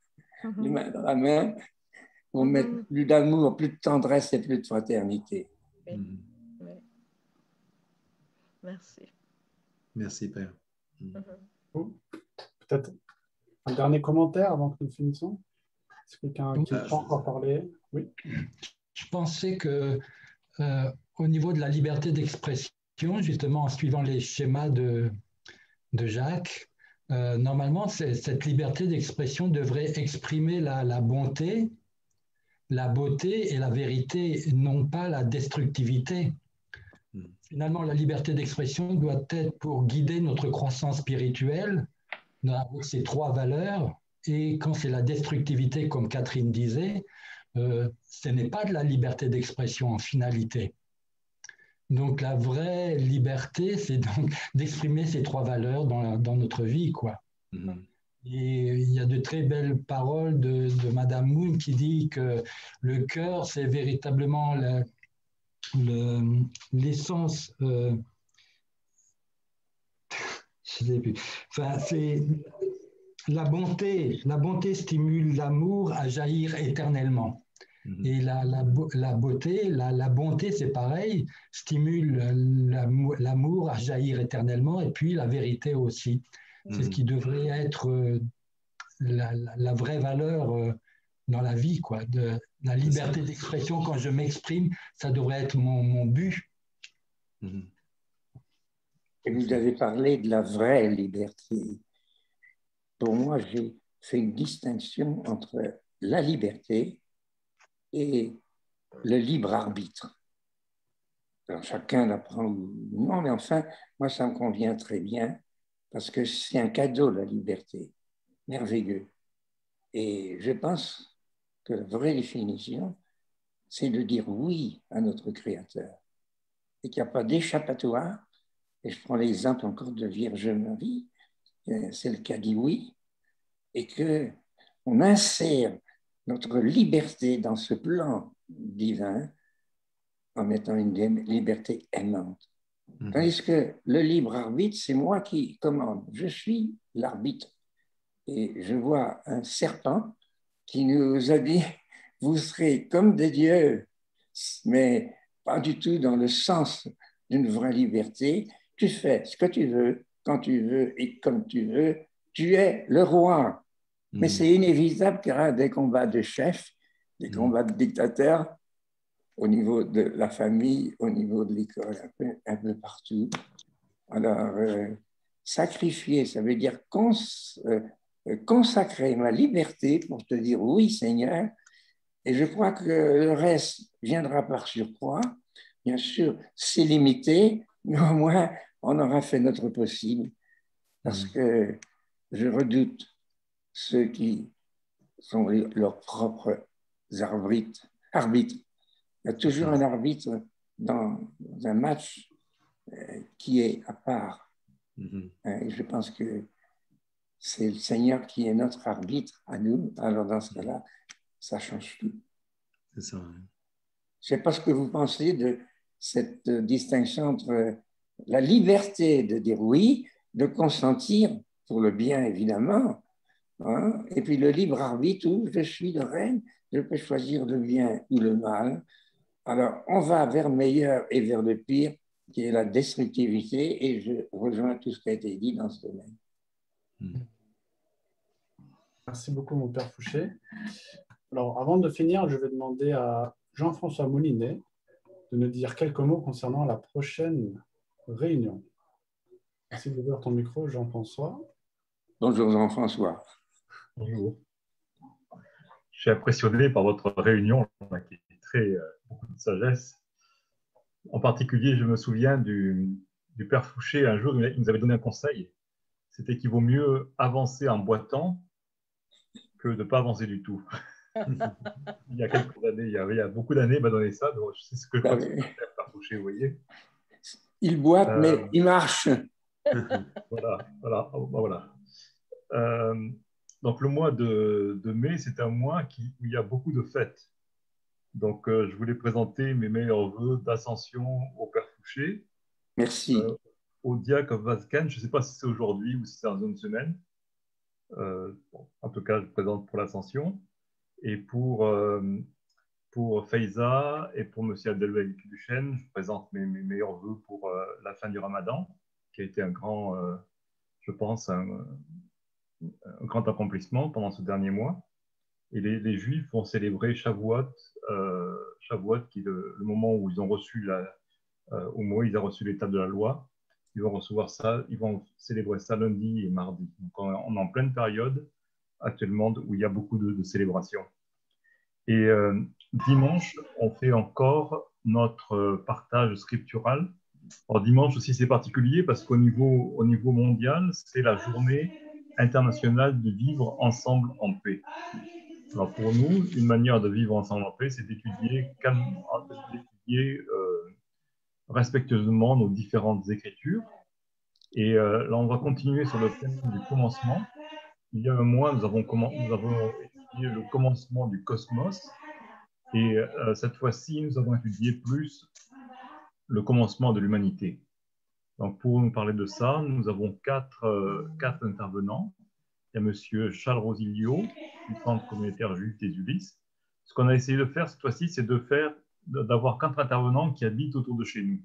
les mains dans la main pour mettre plus d'amour, plus de tendresse et plus de fraternité. Oui. Merci. Merci, Père. Peut-être un dernier commentaire avant que nous finissions. Est-ce que quelqu'un qui peut encore parler? Oui. Je pensais que au niveau de la liberté d'expression, justement en suivant les schémas de Jacques, normalement cette liberté d'expression devrait exprimer la bonté, la beauté et la vérité, non pas la destructivité. Finalement, la liberté d'expression doit être pour guider notre croissance spirituelle avec ces trois valeurs. Et quand c'est la destructivité, comme Catherine disait, ce n'est pas de la liberté d'expression en finalité. Donc la vraie liberté, c'est donc d'exprimer ces trois valeurs dans notre vie, quoi. Et il y a de très belles paroles de Madame Moon qui dit que le cœur, c'est véritablement l'essence. Je sais plus. Enfin, c'est la bonté. La bonté stimule l'amour à jaillir éternellement. Et la beauté, la bonté, c'est pareil, stimule l'amour à jaillir éternellement, et puis la vérité aussi. C'est ce qui devrait être la vraie valeur dans la vie, quoi, de la liberté d'expression. Quand je m'exprime, ça devrait être mon but. Et vous avez parlé de la vraie liberté. Pour moi, j'ai fait une distinction entre la liberté et le libre arbitre. Alors, chacun l'apprend ou non, mais enfin, moi, ça me convient très bien parce que c'est un cadeau, la liberté, merveilleux. Et je pense que la vraie définition, c'est de dire oui à notre Créateur et qu'il n'y a pas d'échappatoire. Et je prends l'exemple encore de Vierge Marie, celle qui a dit oui, et qu'on insère notre liberté dans ce plan divin en mettant une liberté aimante. Tandis que le libre arbitre, c'est moi qui commande. Je suis l'arbitre. Et je vois un serpent qui nous a dit, vous serez comme des dieux, mais pas du tout dans le sens d'une vraie liberté. Tu fais ce que tu veux, quand tu veux et comme tu veux. Tu es le roi. Mais c'est inévitable qu'il y aura des combats de chefs, des combats de dictateurs au niveau de la famille, au niveau de l'école, un peu partout. Alors, sacrifier, ça veut dire consacrer ma liberté pour te dire oui, Seigneur. Et je crois que le reste viendra par surcroît. Bien sûr, c'est limité, mais au moins, on aura fait notre possible. Parce que je redoute ceux qui sont leurs propres arbitres. Il y a toujours un arbitre dans un match qui est à part. Et je pense que c'est le Seigneur qui est notre arbitre à nous. Alors dans ce cas-là, ça change tout. C'est ça. Je ne sais pas ce que vous pensez de cette distinction entre la liberté de dire oui, de consentir pour le bien évidemment, hein, et puis le libre arbitre où je suis le reine, je peux choisir le bien ou le mal. Alors on va vers le meilleur et vers le pire, qui est la destructivité, et je rejoins tout ce qui a été dit dans ce domaine. Merci beaucoup, mon père Fouché. Alors, avant de finir, je vais demander à Jean-François Moulinet de nous dire quelques mots concernant la prochaine réunion. Merci d'ouvrir ton micro, Jean-François. Bonjour, Jean-François. Bonjour. Je suis impressionné par votre réunion qui est très beaucoup de sagesse. En particulier, je me souviens du père Fouché. Un jour, il nous avait donné un conseil. C'était qu'il vaut mieux avancer en boitant que de ne pas avancer du tout. Il y a quelques années, il y a beaucoup d'années, il m'a donné ça. Donc je sais ce que je crois que c'est le père Fouché, vous voyez. Il boite, mais il marche. Voilà. Donc le mois de mai, c'est un mois où il y a beaucoup de fêtes. Donc je voulais présenter mes meilleurs vœux d'ascension au père Fouché. Merci. Au diacre Vazcan, je ne sais pas si c'est aujourd'hui ou si c'est dans une semaine. En tout cas, je présente pour l'ascension. Et pour Faiza et pour M. Abdelwahid Duchesne, je présente mes meilleurs vœux pour la fin du Ramadan, qui a été un grand, je pense, un grand accomplissement pendant ce dernier mois. Et les Juifs vont célébrer Shavuot, qui est le moment où ils ont reçu où Moïse a reçu l'état de la loi. Ils vont recevoir ça, ils vont célébrer ça lundi et mardi. Donc on est en pleine période actuellement où il y a beaucoup de célébrations. Et dimanche, on fait encore notre partage scriptural. Alors dimanche aussi, c'est particulier parce qu'au niveau mondial, c'est la journée internationale de vivre ensemble en paix. Alors pour nous, une manière de vivre ensemble en paix, c'est d'étudier respectueusement nos différentes écritures. Et là, on va continuer sur le thème du commencement. Il y a un mois, nous avons étudié le commencement du cosmos. Et cette fois-ci, nous avons étudié plus le commencement de l'humanité. Donc, pour nous parler de ça, nous avons quatre intervenants. Il y a M. Charles Rosilio, du Centre communautaire juif des Ulysses. Ce qu'on a essayé de faire cette fois-ci, c'est d'avoir 4 intervenants qui habitent autour de chez nous.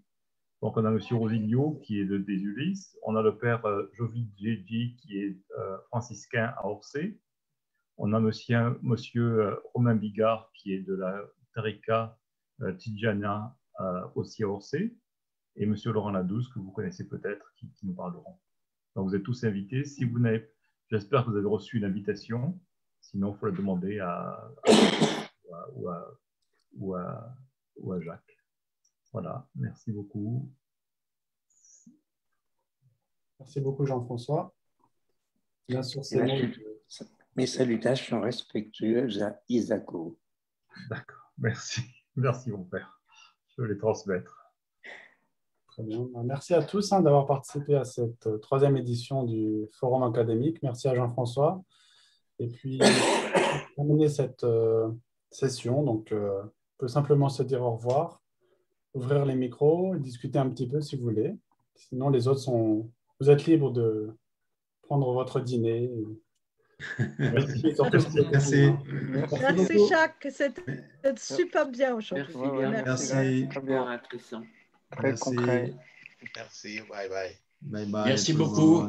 Donc, on a M. Rosilio, qui est des Ulysses. On a le père Jovid Djedji, qui est franciscain à Orsay. On a monsieur Romain Bigard, qui est de la Tariqa Tidjana au CRC, et monsieur Laurent Ladouze, que vous connaissez peut-être, qui nous parleront. Donc, vous êtes tous invités. Si vous n'avez, j'espère que vous avez reçu une invitation. Sinon, il faut la demander à Jacques. Voilà, merci beaucoup. Merci beaucoup, Jean-François. Bien sûr, c'est mes salutations respectueuses à Isako. D'accord, merci. Merci, mon père. Je vais les transmettre. Très bien. Merci à tous d'avoir participé à cette troisième édition du Forum académique. Merci à Jean-François. Et puis, pour terminer cette session, donc, on peut simplement se dire au revoir, ouvrir les micros, discuter un petit peu si vous voulez. Sinon, les autres sont... Vous êtes libres de prendre votre dîner. Merci. Merci Jacques, c'était super bien aujourd'hui. Merci. Très bien, intéressant. Très concret. Merci, bye bye. Bye bye. Merci beaucoup.